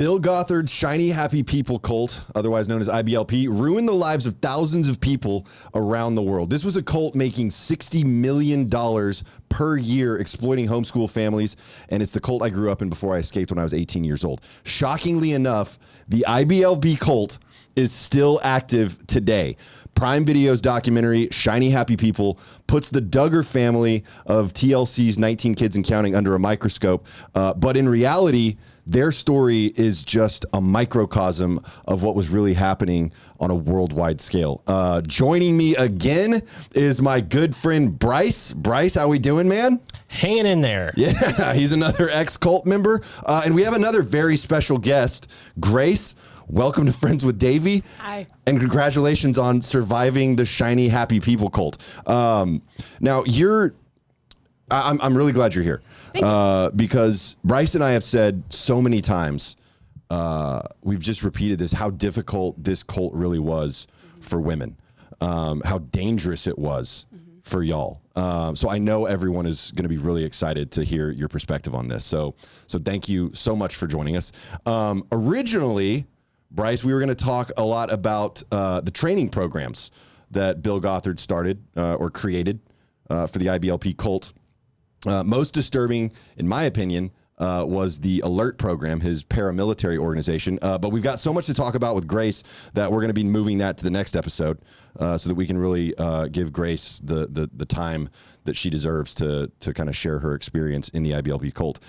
Bill Gothard's Shiny Happy People cult, otherwise known as IBLP, ruined the lives of thousands of people around the world. This was a cult making $60 million per year exploiting homeschool families, and it's the cult I grew up in before I escaped when I was 18 years old. Shockingly enough, the IBLP cult is still active today. Prime Video's documentary, Shiny Happy People, puts the Duggar family of TLC's 19 Kids and Counting under a microscope, but in reality, their story is just a microcosm of what was really happening on a worldwide scale. Joining me again is my good friend Bryce. Bryce, how we doing, man? Hanging in there. Yeah, he's another ex-cult member. And we have another very special guest, Grace. Welcome to Friends with Davey. Hi. And congratulations on surviving the Shiny Happy People cult. Now, I'm really glad you're here. Because Bryce and I have said so many times, we've just repeated this, how difficult this cult really was for women, how dangerous it was for y'all. So I know everyone is going to be really excited to hear your perspective on this. So thank you so much for joining us. Originally, Bryce, we were going to talk a lot about the training programs that Bill Gothard started or created for the IBLP cult. Most disturbing, in my opinion, was the ALERT program, his paramilitary organization. But we've got so much to talk about with Grace that we're going to be moving that to the next episode so that we can really give Grace the time that she deserves to kind of share her experience in the IBLP cult.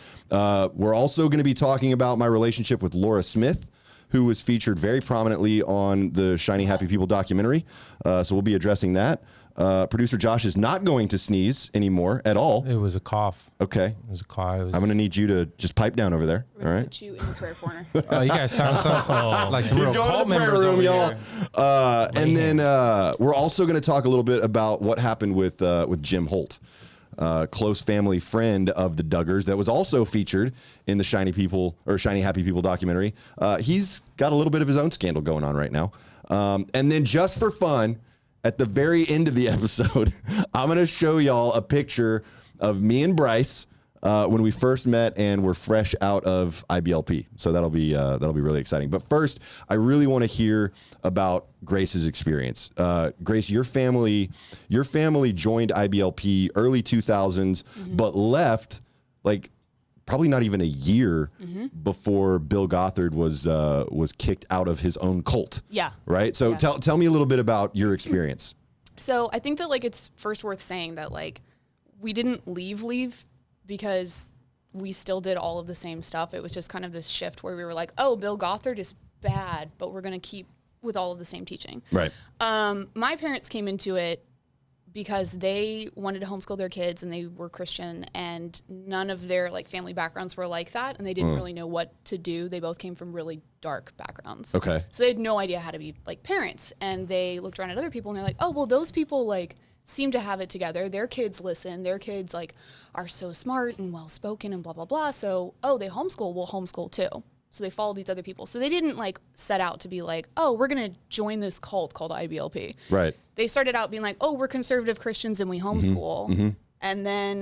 We're also going to be talking about my relationship with Laura Smith, who was featured very prominently on the Shiny Happy People documentary. So we'll be addressing that. Producer Josh is not going to sneeze anymore at all. It was a cough. Okay. It was a cough. I'm going to need you to just pipe down over there. We're all right. Put you in the prayer corner. Oh, you guys sound so like some He's real going to cult the prayer members room, over y'all. here. And then we're also going to talk a little bit about what happened with Jim Holt, close family friend of the Duggars that was also featured in the Shiny Happy People documentary. He's got a little bit of his own scandal going on right now. And then just for fun, at the very end of the episode, I'm going to show y'all a picture of me and Bryce when we first met and we're fresh out of IBLP. So that'll be really exciting. But first, I really want to hear about Grace's experience. Grace, your family joined IBLP early 2000s, but left like probably not even a year before Bill Gothard was kicked out of his own cult. Yeah. Right. So tell me a little bit about your experience. So I think that like it's first worth saying that like we didn't leave because we still did all of the same stuff. It was just kind of this shift where we were like, oh, Bill Gothard is bad, but we're going to keep with all of the same teaching. Right. My parents came into it because they wanted to homeschool their kids and they were Christian and none of their like family backgrounds were like that and they didn't really know what to do. They both came from really dark backgrounds. Okay. So they had no idea how to be like parents and they looked around at other people and they're like, oh, well, those people like seem to have it together. Their kids listen. Their kids like are so smart and well-spoken and blah, blah, blah. So, oh, they homeschool, we'll homeschool too. So they followed these other people. So they didn't like set out to be like, oh, we're going to join this cult called IBLP. Right. They started out being like, oh, we're conservative Christians and we homeschool. And then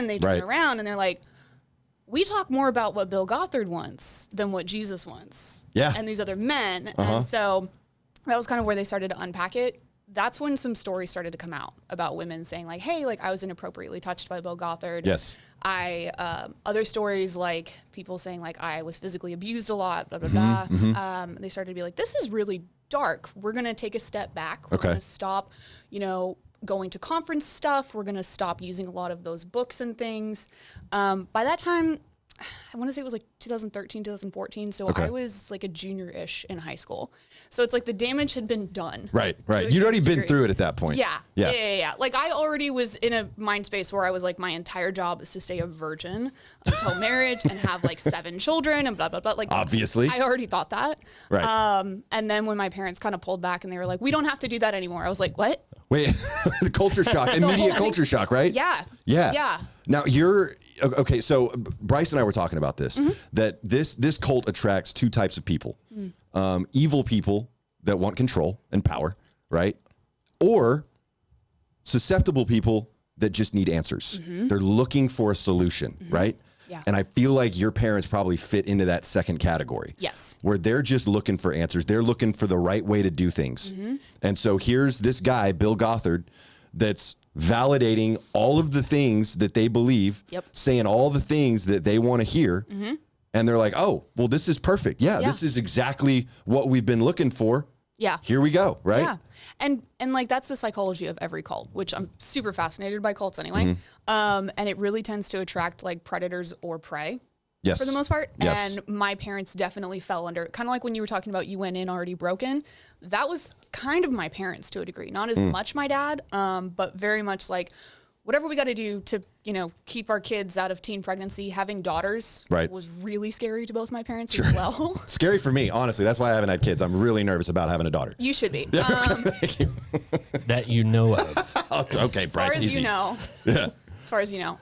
they turn around and they're like, we talk more about what Bill Gothard wants than what Jesus wants. Yeah. And these other men. And so that was kind of where they started to unpack it. That's when some stories started to come out about women saying like, hey, like I was inappropriately touched by Bill Gothard. Yes. Other stories like people saying like I was physically abused a lot, blah, blah, blah. They started to be like, this is really dark. We're going to take a step back. We're going to stop, going to conference stuff. We're going to stop using a lot of those books and things. By that time, I want to say it was like 2013, 2014. So I was like a junior-ish in high school. So it's like the damage had been done. Right. You'd already been through it at that point. Yeah. Like I already was in a mind space where I was like, my entire job is to stay a virgin until marriage and have like 7 children and blah, blah, blah. Like obviously. I already thought that. Right. And then when my parents kind of pulled back and they were like, we don't have to do that anymore. I was like, what? Wait, the culture shock, immediate culture shock, right? Yeah. Now okay, so Bryce and I were talking about this, that this cult attracts 2 types of people. Evil people that want control and power, right? Or susceptible people that just need answers. They're looking for a solution, right? Yeah. And I feel like your parents probably fit into that second category. Yes. Where they're just looking for answers. They're looking for the right way to do things. And so here's this guy, Bill Gothard, that's validating all of the things that they believe, saying all the things that they want to hear. And they're like, oh, well, this is perfect. Yeah, this is exactly what we've been looking for. Yeah. Here we go, right? Yeah. And like that's the psychology of every cult, which I'm super fascinated by cults anyway. And it really tends to attract like predators or prey. Yes. For the most part. Yes. And my parents definitely fell under, kind of like when you were talking about you went in already broken. That was kind of my parents to a degree. Not as much my dad, but very much like whatever we got to do to, you know, keep our kids out of teen pregnancy. Having daughters was really scary to both my parents as well. Scary for me, honestly. That's why I haven't had kids. I'm really nervous about having a daughter. You should be. Thank you. That you know of. Okay, As far Bryce, as easy. you know. Yeah. As far as you know.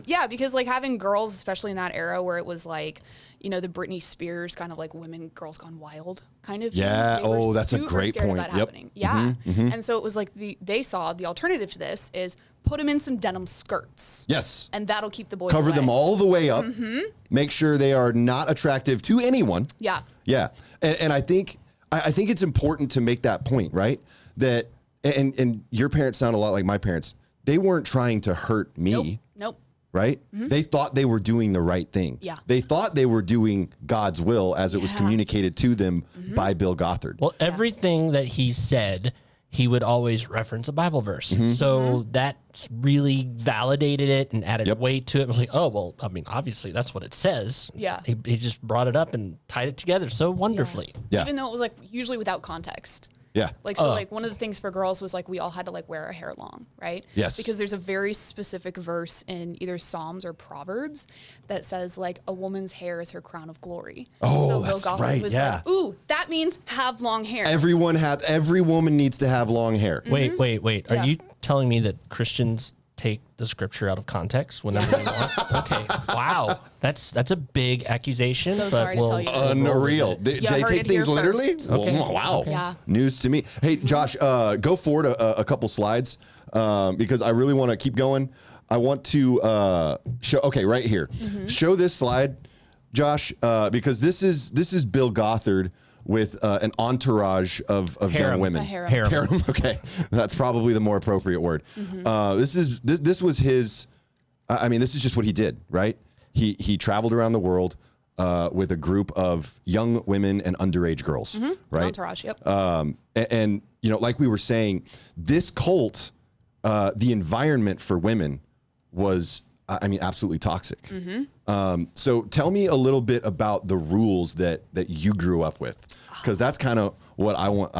Yeah, because like having girls, especially in that era where it was like, you know, the Britney Spears kind of like women, girls gone wild kind of. Yeah. They were Oh, that's a super great scared of point. that Yep. happening. Yeah. And so it was like they saw the alternative to this is put them in some denim skirts. Yes. And that'll keep the boys Cover away. them all the way up. Make sure they are not attractive to anyone. Yeah. Yeah. And I think it's important to make that point, right? That and your parents sound a lot like my parents. They weren't trying to hurt me. Nope. Right? They thought they were doing the right thing. Yeah. They thought they were doing God's will as it was communicated to them by Bill Gothard. Well, everything that he said, he would always reference a Bible verse. So that's really validated it and added weight to it. It was like, oh, well, I mean, obviously that's what it says. Yeah. He just brought it up and tied it together so wonderfully. Yeah. Even though it was like usually without context. Yeah. Like, so like one of the things for girls was like, we all had to like wear our hair long, right? Yes. Because there's a very specific verse in either Psalms or Proverbs that says like a woman's hair is her crown of glory. Oh, so that's Bill Gothard right, was yeah. like, ooh, that means have long hair. Every woman needs to have long hair. Wait. Are Yeah. you telling me that Christians take the scripture out of context whenever they want? Okay. Wow. That's a big accusation. So but sorry to we'll- tell you. Unreal. They Yeah, heard take it things here literally? first. Well, Okay. wow. Okay. Yeah. News to me. Hey, Josh, go forward a couple slides because I really want to keep going. I want to show, okay, right here. Show this slide, Josh, because this is Bill Gothard with an entourage of young Harem. women. A harem. Harem. Okay, that's probably the more appropriate word. This was his. I mean, this is just what he did, right? He traveled around the world with a group of young women and underage girls, right? Entourage, yep. And you know, like we were saying, this cult, the environment for women was, I mean, absolutely toxic. So tell me a little bit about the rules that you grew up with, because that's kind of what I want.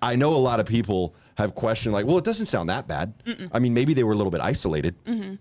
I know a lot of people have questioned, like, well, it doesn't sound that bad. I mean, maybe they were a little bit isolated,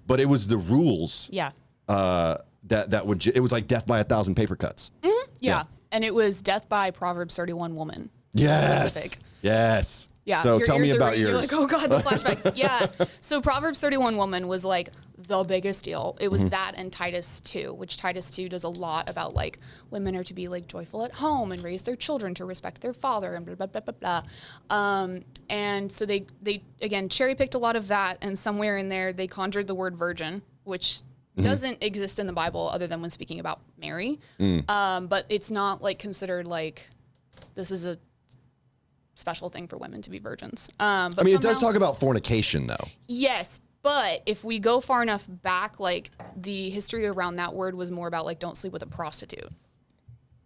but it was the rules. Yeah. That would it was like death by 1,000 paper cuts. Yeah. And it was death by Proverbs 31 woman. Yes. Specific. Yes. Yeah. So your tell me ears are about ringing. yours. You're like, oh God, the flashbacks. Yeah. So Proverbs 31 woman was like the biggest deal. It was that and Titus 2, which Titus 2 does a lot about like women are to be like joyful at home and raise their children to respect their father and blah, blah, blah, blah, blah. And so they again, cherry picked a lot of that. And somewhere in there, they conjured the word virgin, which doesn't exist in the Bible other than when speaking about Mary. But it's not like considered like this is a special thing for women to be virgins. But I mean, it does somehow- talk about fornication, though. Yes, but if we go far enough back, like the history around that word was more about like don't sleep with a prostitute.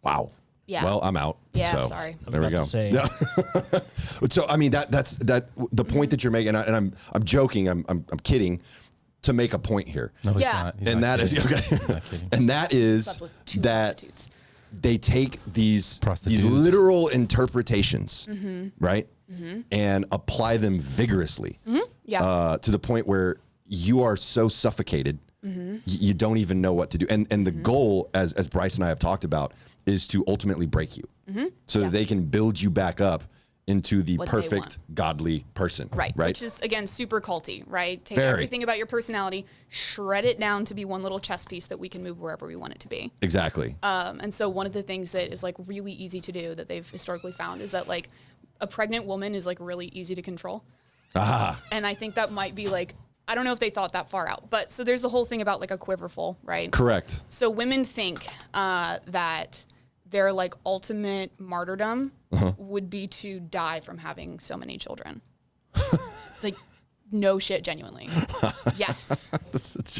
Wow. Yeah. Well, I'm out. Yeah, So, sorry. I was There we about go. to say. Yeah. So I mean that's the point that you're making, and I'm joking. I'm kidding to make a point here. No, he's Yeah. not. He's And not that is kidding. okay. He's not kidding. And that is Slept with two that prostitutes. they take these Prostitutes. literal interpretations, right, and apply them vigorously Yeah. to the point where you are so suffocated you don't even know what to do. And the goal, as Bryce and I have talked about, is to ultimately break you so that they can build you back up into the What they perfect want. godly person. Right. Right. Which is, again, super culty, right? Take Very. everything about your personality, shred it down to be one little chess piece that we can move wherever we want it to be. Exactly. And so one of the things that is like really easy to do that they've historically found is that like a pregnant woman is like really easy to control. And I think that might be like I don't know if they thought that far out, but so there's the whole thing about like a quiverful, right? Correct. So women think that their like ultimate martyrdom would be to die from having so many children. Like, no shit, genuinely. Yes.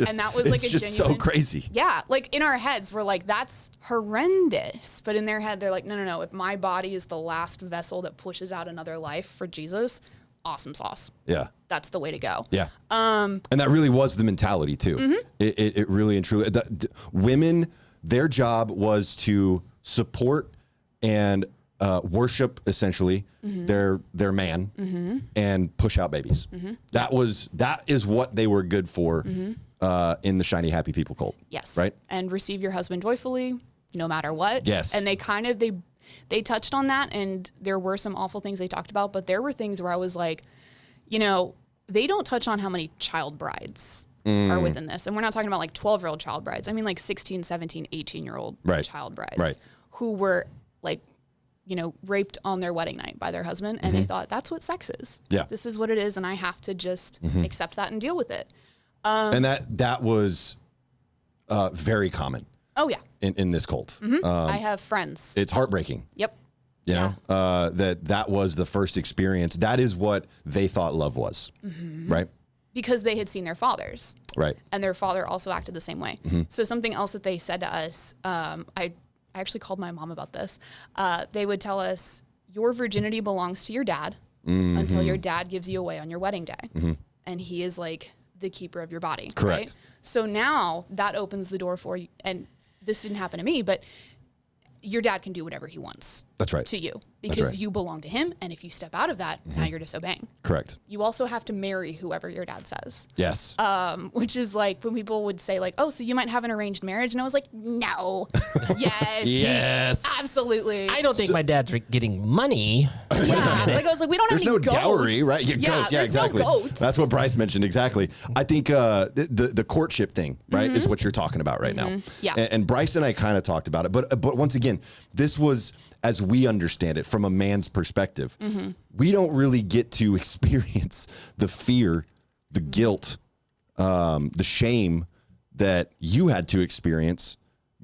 And that was like it's just so crazy. Yeah. Like in our heads, we're like, that's horrendous. But in their head, they're like, no. If my body is the last vessel that pushes out another life for Jesus, awesome sauce. Yeah. That's the way to go. Yeah. And that really was the mentality too. It really and truly, women, their job was to support and worship essentially their man and push out babies. That is what they were good for in the shiny happy people cult. Yes. Right. And receive your husband joyfully, no matter what. Yes. And they touched on that, and there were some awful things they talked about, but there were things where I was like, you know, they don't touch on how many child brides are within this. And we're not talking about like 12-year-old child brides. I mean like 16, 17, 18-year-old child brides who were like, you know, raped on their wedding night by their husband. And they thought, that's what sex is. Yeah. This is what it is. And I have to just accept that and deal with it. And that was very common. Oh, yeah. In this cult. I have friends. It's heartbreaking. Yep. You know, that was the first experience. That is what they thought love was. Right. Because they had seen their fathers. Right. And their father also acted the same way. So something else that they said to us, I actually called my mom about this. They would tell us, your virginity belongs to your dad until your dad gives you away on your wedding day. And he is like the keeper of your body. Correct. Right? So now that opens the door for you. And this didn't happen to me, but your dad can do whatever he wants. That's right. To you, because you belong to him. And if you step out of that, now you're disobeying. Correct. You also have to marry whoever your dad says. Yes. Which is like when people would say like, oh, so you might have an arranged marriage. And I was like, no. Yes. Yes. Absolutely. I don't think my dad's getting money. Yeah. Like I was like, we don't There's have any no goats. dowry, right? Goats. Yeah, there's exactly. No goats. That's what Bryce mentioned. Exactly. I think the courtship thing, right, is what you're talking about right now. Yeah. And Bryce and I kind of talked about it, but once again, this was, as we understand it, from a man's perspective. We don't really get to experience the fear, the guilt, the shame that you had to experience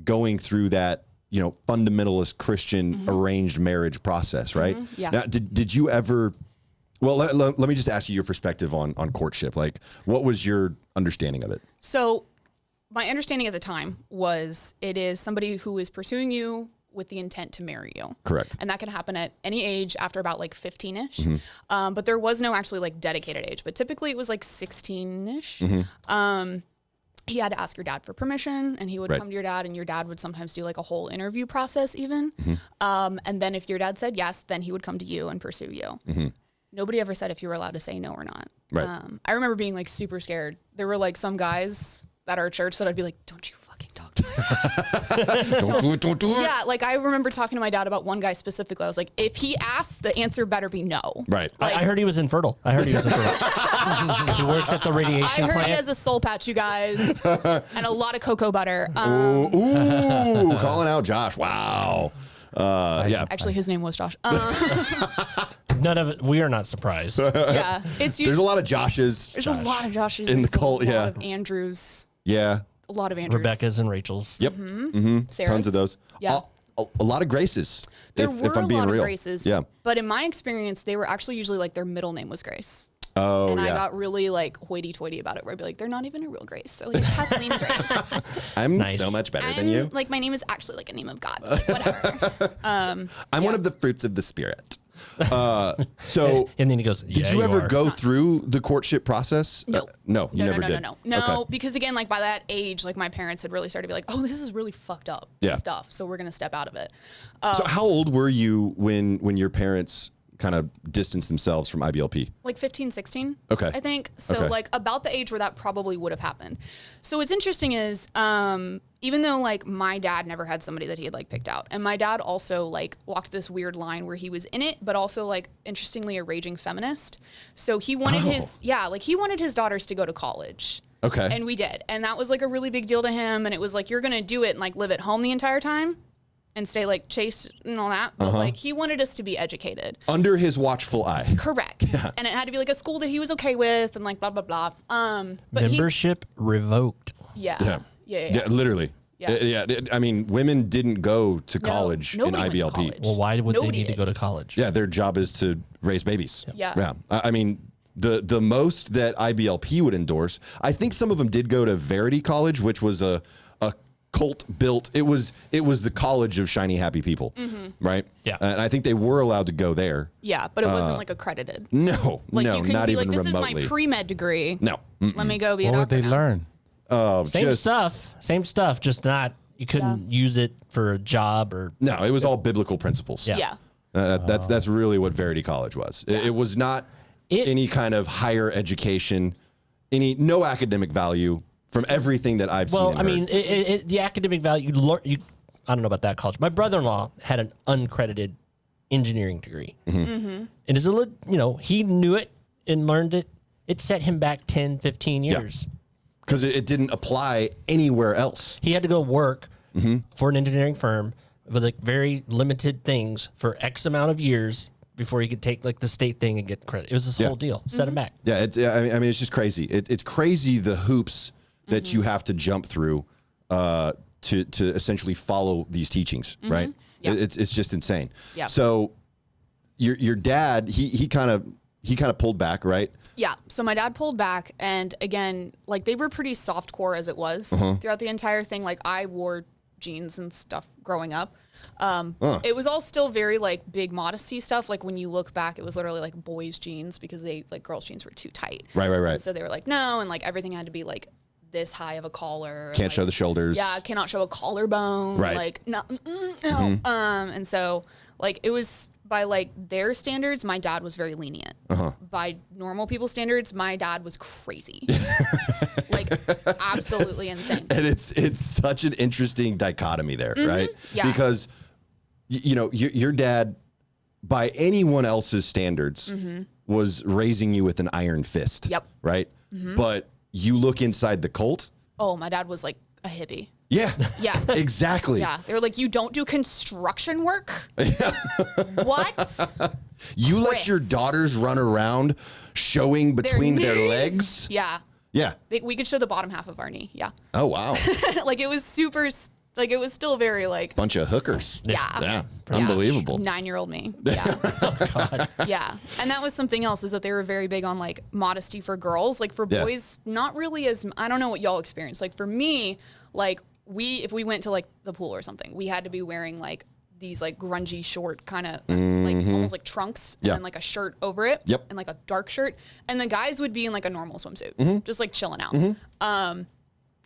going through that, you know, fundamentalist Christian arranged marriage process, right? Yeah. Now, did you ever? Well, let me just ask you your perspective on courtship. Like, what was your understanding of it? So my understanding at the time was it is somebody who is pursuing you with the intent to marry you. Correct. And that can happen at any age after about like 15-ish. But there was no actually like dedicated age, but typically it was like 16-ish. He had to ask your dad for permission, and he would come to your dad, and your dad would sometimes do like a whole interview process even. And then if your dad said yes, then he would come to you and pursue you. Nobody ever said if you were allowed to say no or not. I remember being like super scared. There were like some guys at our church that I'd be like, don't you fucking talk to me. Don't do it. Yeah, like I remember talking to my dad about one guy specifically. I was like, if he asks, the answer better be no. Right. I heard he was infertile. He works at the radiation I heard plant. he has a soul patch, you guys, and a lot of cocoa butter. Ooh, calling out Josh. Wow. Yeah. Actually, his name was Josh. None of it. We are not surprised. Yeah, it's There's a lot of Joshes. There's a lot of Joshes in the There's cult. A lot Yeah. of Andrews. Yeah. A lot of Andrews. Rebecca's and Rachel's. Yep. Sarah's. Tons of those. Yeah. A lot of Graces. There if were I'm a being lot real. of Graces. Yeah. But in my experience, they were actually usually like their middle name was Grace. Oh, and yeah. I got really like hoity-toity about it, where I'd be like, they're not even a real Grace. They're like Kathleen Grace. I'm Nice. so much better than you. Like my name is actually like a name of God. Like, whatever. I'm one of the fruits of the spirit. So, And then he goes, did you ever go through the courtship process? No. No, you never did. No, Okay. because again, like by that age, like my parents had really started to be like, oh, this is really fucked up stuff. So we're going to step out of it. So how old were you when your parents kind of distanced themselves from IBLP? Like 15, 16. Okay. I think. So Okay. like about the age where that probably would have happened. So what's interesting is, even though like my dad never had somebody that he had like picked out, and my dad also like walked this weird line where he was in it, but also like interestingly a raging feminist. So he wanted he wanted his daughters to go to college. Okay. And we did. And that was like a really big deal to him. And it was like, you're going to do it and like live at home the entire time. and stay like chaste and all that, but like he wanted us to be educated under his watchful eye. Correct. And it had to be like a school that he was okay with and like blah blah blah. But Membership revoked. Yeah, Literally. Yeah. I mean, women didn't go to college in nobody went to IBLP. college. Well, why would Nobody they need to did. go to college? Yeah, their job is to raise babies. Yeah. I mean, the most that IBLP would endorse, I think some of them did go to Verity College, which was a cult built. It was the college of shiny happy people, right? Yeah. And I think they were allowed to go there. Yeah, but it wasn't like accredited. No, Like no, you couldn't not be even like, this remotely. is my pre-med degree. No. Let me go be a What would doctor they now. learn? Same stuff, just not, you couldn't use it for a job or. No, it was all biblical principles. Yeah. Yeah. That's really what Verity College was. It was not any kind of higher education, no academic value from everything that I've seen. Well, and I mean, heard. the academic value, I don't know about that college. My brother-in-law had an uncredited engineering degree. And it's he knew it and learned it. It set him back 10, 15 years. Because it didn't apply anywhere else. He had to go work for an engineering firm with like very limited things for X amount of years before he could take like the state thing and get credit. It was this whole deal. Set him back. Yeah, I mean, it's just crazy. It's crazy the hoops that you have to jump through to essentially follow these teachings, right? Yeah. It's just insane. Yeah. So your dad, he kind of pulled back, right? Yeah. So my dad pulled back, and again, like they were pretty softcore as it was throughout the entire thing. Like I wore jeans and stuff growing up. It was all still very like big modesty stuff. Like when you look back, it was literally like boys' jeans because girls' jeans were too tight. Right. And so they were like, no, and like everything had to be like this high of a collar. Can't show the shoulders. Yeah, cannot show a collarbone. Right. Like no. And so like it was by like their standards, my dad was very lenient. By normal people's standards, my dad was crazy. Like absolutely insane. And it's such an interesting dichotomy there, right? Yeah. Because your dad, by anyone else's standards, was raising you with an iron fist. Yep. Right? But you look inside the cult. Oh, my dad was like a hippie. Yeah. Yeah. Exactly. Yeah. They were like, you don't do construction work? What? You let Chris. your daughters run around showing between their knees? legs? Yeah. Yeah. We could show the bottom half of our knee. Yeah. Oh, wow. Like it was super, like it was still very like, Bunch of hookers. yeah. Yeah. Unbelievable. 9-year-old me. Yeah. Yeah. And that was something else, is that they were very big on like modesty for girls. Like for Yeah. boys, not really as, I don't know what y'all experienced. Like for me, like if we went to like the pool or something, we had to be wearing like these like grungy short kind of like almost like trunks and Yeah. then like a shirt over it. Yep. And like a dark shirt. And the guys would be in like a normal swimsuit, just like chilling out.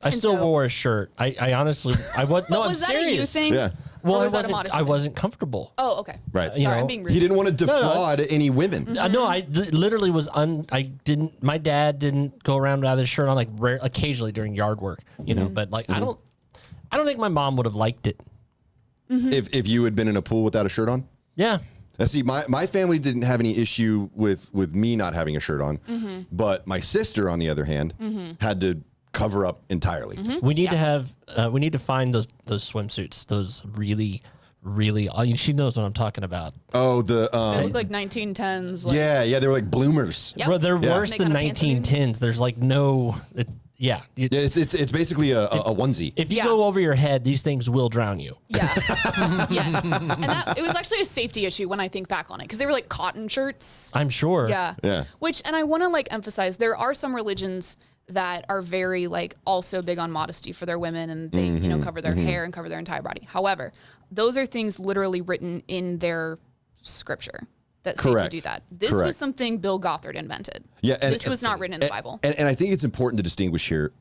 I still so- wore a shirt. I honestly, I'm Was that serious. a you thing? Yeah. Well, Or I was that a wasn't. modesty I thing? wasn't comfortable. Oh, okay. Right. You Sorry, know, I'm being rude. He didn't want to defraud any women. No, I literally was I didn't. My dad didn't go around without his shirt on, like occasionally during yard work, you know. But like, I don't think my mom would have liked it. If you had been in a pool without a shirt on? Yeah. Now, see, my family didn't have any issue with me not having a shirt on, but my sister, on the other hand, had to cover up entirely. We need to have. We need to find those swimsuits. Those really. She knows what I'm talking about. Oh, They look like 1910s. Like, yeah, they were like bloomers. Yep. Bro, they're Yeah. worse They than got a pants underneath? 1910s. There's like no. Yeah. Yeah, it's basically a onesie. If you Yeah. go over your head, these things will drown you. Yeah. Yes. And it was actually a safety issue when I think back on it, because they were like cotton shirts. I'm sure. Yeah. Yeah. And I want to like emphasize, there are some religions that are very like also big on modesty for their women, and they, cover their hair and cover their entire body. However, those are things literally written in their scripture that say to Correct. do that. This Correct. was something Bill Gothard invented. Yeah, and this was not written in the Bible. And I think it's important to distinguish here.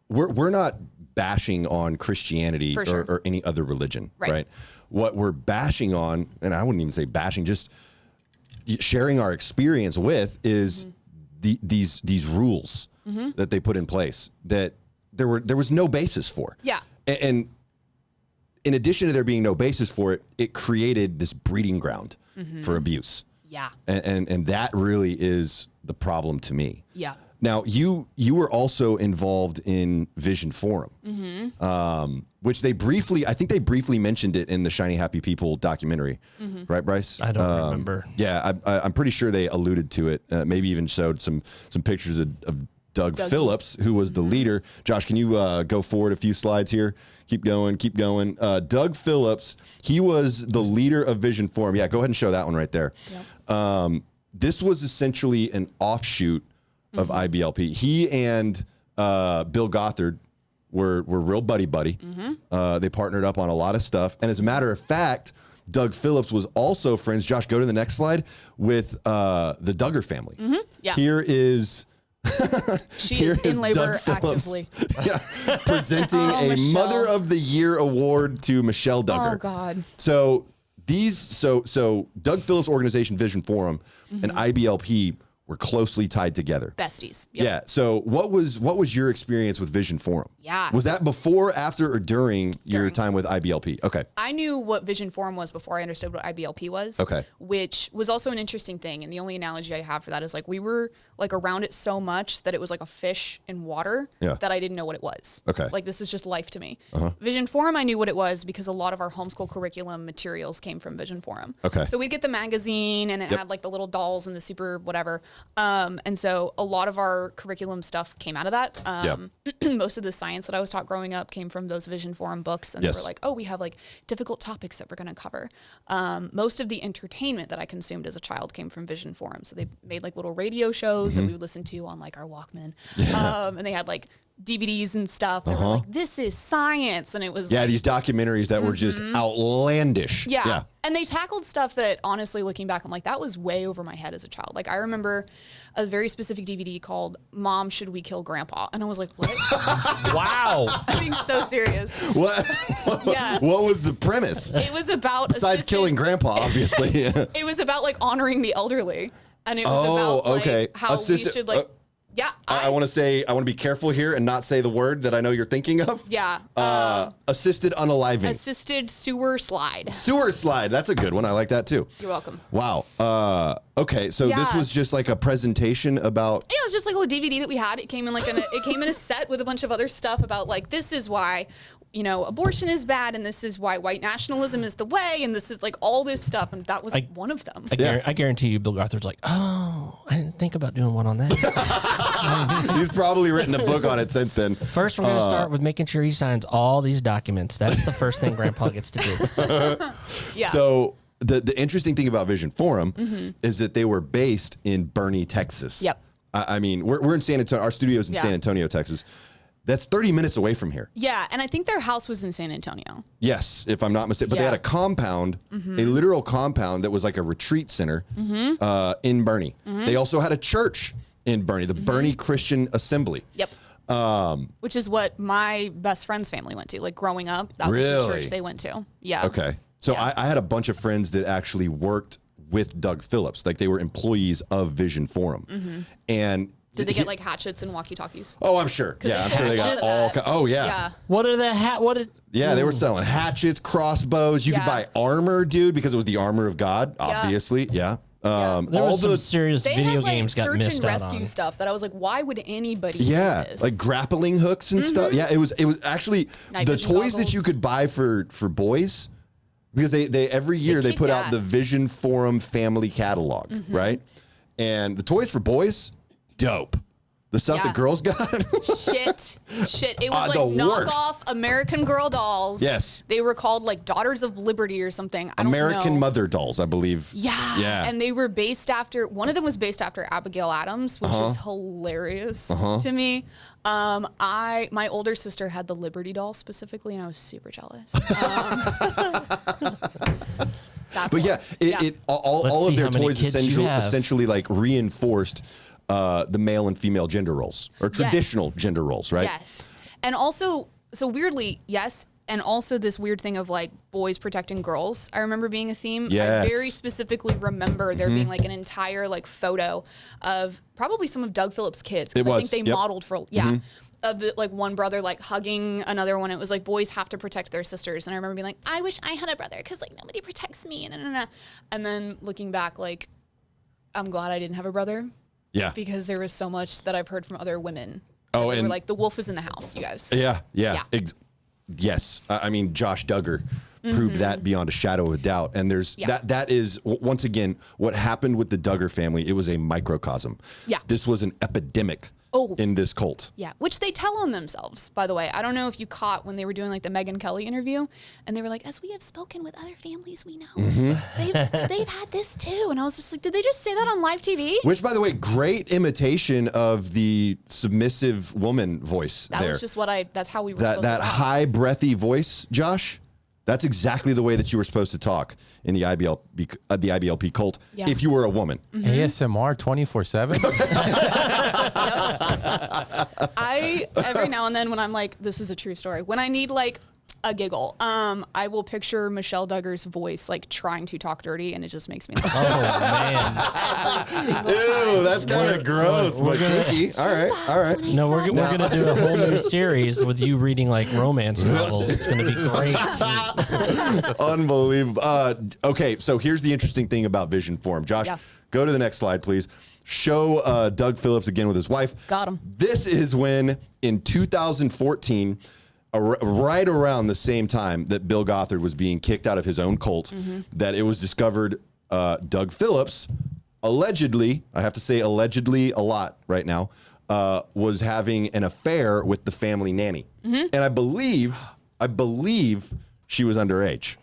We're not bashing on Christianity For sure. or any other religion, Right. right? What we're bashing on, and I wouldn't even say bashing, just sharing our experience with, is these rules that they put in place that there was no basis for. Yeah. And in addition to there being no basis for it, it created this breeding ground for abuse. Yeah. And that really is the problem to me. Yeah. Now, you were also involved in Vision Forum, which they briefly mentioned it in the Shiny Happy People documentary, right, Bryce? I don't remember. Yeah, I'm pretty sure they alluded to it. Maybe even showed some pictures of Doug Phillips, who was the leader. Josh, can you go forward a few slides here? Keep going. Doug Phillips, he was the leader of Vision Forum. Yeah, go ahead and show that one right there. Yep. This was essentially an offshoot of IBLP. He and Bill Gothard were real buddy. They partnered up on a lot of stuff. And as a matter of fact, Doug Phillips was also friends, Josh, go to the next slide, with the Duggar family. Yeah. Here is... She is in labor actively. Yeah, presenting a Michelle. Mother of the Year award to Michelle Duggar. Oh God. So Doug Phillips' organization Vision Forum and IBLP were closely tied together. Besties. Yep. Yeah. So what was your experience with Vision Forum? Yeah. Was that before, after, or during your time with IBLP? Okay. I knew what Vision Forum was before I understood what IBLP was. Okay. Which was also an interesting thing. And the only analogy I have for that is like we were like around it so much that it was like a fish in water that I didn't know what it was. Okay. Like this is just life to me. Vision Forum, I knew what it was because a lot of our homeschool curriculum materials came from Vision Forum. Okay. So we'd get the magazine and it had like the little dolls and the super whatever. And so a lot of our curriculum stuff came out of that. Most of the science that I was taught growing up came from those Vision Forum books. And they were like, oh, we have like difficult topics that we're going to cover. Most of the entertainment that I consumed as a child came from Vision Forum. So they made like little radio shows that we would listen to on like our Walkman. And they had like DVDs and stuff. They were like, this is science. And it was like, these documentaries that were just outlandish. Yeah. And they tackled stuff that honestly, looking back, I'm like, that was way over my head as a child. Like I remember a very specific DVD called Mom, Should We Kill Grandpa? And I was like, what? Wow. I'm being so serious. What? Yeah. What was the premise? It was about Besides killing grandpa, obviously. It was about like honoring the elderly. And it was about like how we should like I want to be careful here and not say the word that I know you're thinking of. Assisted unaliving. Assisted sewer slide. Sewer slide. That's a good one. I like that too. You're welcome. Wow. Okay. So this was just like a presentation about. Yeah, it was just like a little DVD that we had. It came in like it came in a set with a bunch of other stuff about like this is why, you know, abortion is bad and this is why white nationalism is the way and this is like all this stuff and that was one of them. I guarantee you Bill Gothard's like, oh, I didn't think about doing one on that. He's probably written a book on it since then. First, we're going to start with making sure he signs all these documents. That's the first thing Grandpa gets to do. Yeah. So the interesting thing about Vision Forum is that they were based in Boerne, Texas. Yep. I mean, we're in San Antonio. Our studio's in San Antonio, Texas. That's 30 minutes away from here. Yeah, and I think their house was in San Antonio. Yes, if I'm not mistaken. But they had a compound, a literal compound that was like a retreat center in Boerne. They also had a church in Boerne, the Boerne Christian Assembly. Yep. Which is what my best friend's family went to. Like growing up, that was the church they went to. Yeah. Okay. So I had a bunch of friends that actually worked with Doug Phillips. Like they were employees of Vision Forum. And did they get like hatchets and walkie-talkies? Oh, I'm sure. Yeah, I'm sure they got all. Oh, yeah. What are the Yeah, they were selling hatchets, crossbows. You could buy armor, dude, because it was the armor of God. Obviously, yeah. There was some serious video games got missed out on. Search and rescue stuff that I was like, why would anybody do this? Like grappling hooks and stuff. Yeah, it was actually the toys that you could buy for boys, because they every year they put out the Vision Forum family catalog, right? And the toys for boys, dope. The stuff that girls got? Shit. It was like knockoff American Girl dolls. Yes. They were called like Daughters of Liberty or something. I don't know. American Mother dolls, I believe. Yeah. And they were based after, one of them was based after Abigail Adams, which is hilarious to me. My older sister had the Liberty doll specifically, and I was super jealous. But yeah, all of their toys essentially like reinforced the male and female gender roles, or traditional gender roles, right? Yes. And also, so weirdly, yes. And also this weird thing of like boys protecting girls, I remember being a theme. Yes. I very specifically remember there being like an entire like photo of probably some of Doug Phillips' kids. I think they modeled for, of the, like one brother like hugging another one. It was like boys have to protect their sisters. And I remember being like, I wish I had a brother because like nobody protects me. And then looking back, like, I'm glad I didn't have a brother. Yeah. Because there was so much that I've heard from other women. Oh, They and were like, the wolf is in the house, you guys. yeah. Yeah. Yes. I mean, Josh Duggar proved that beyond a shadow of a doubt. And there's that is, once again, what happened with the Duggar family. It was a microcosm. Yeah. This was an epidemic in this cult. Yeah, which they tell on themselves, by the way. I don't know if you caught when they were doing like the Megyn Kelly interview, and they were like, as we have spoken with other families we know, they've had this too. And I was just like, did they just say that on live TV? Which, by the way, great imitation of the submissive woman voice That there. was just that's how we were that supposed to talk. high breathy voice, Josh. That's exactly the way that you were supposed to talk in the IBLP cult if you were a woman. ASMR 24/7. I every now and then when I'm like, this is a true story, when I need like a giggle, I will picture Michelle Duggar's voice like trying to talk dirty, and it just makes me laugh. Oh man. Ew, that's kind of gross, but kinky. All right. No, we're gonna do a whole new series with you reading like romance novels. It's gonna be great. Unbelievable. Okay, so here's the interesting thing about Vision Forum. Josh, go to the next slide, please. Show Doug Phillips again with his wife. Got him. This is when, in 2014, right around the same time that Bill Gothard was being kicked out of his own cult, that it was discovered Doug Phillips allegedly, I have to say allegedly a lot right now, was having an affair with the family nanny. And I believe she was underage.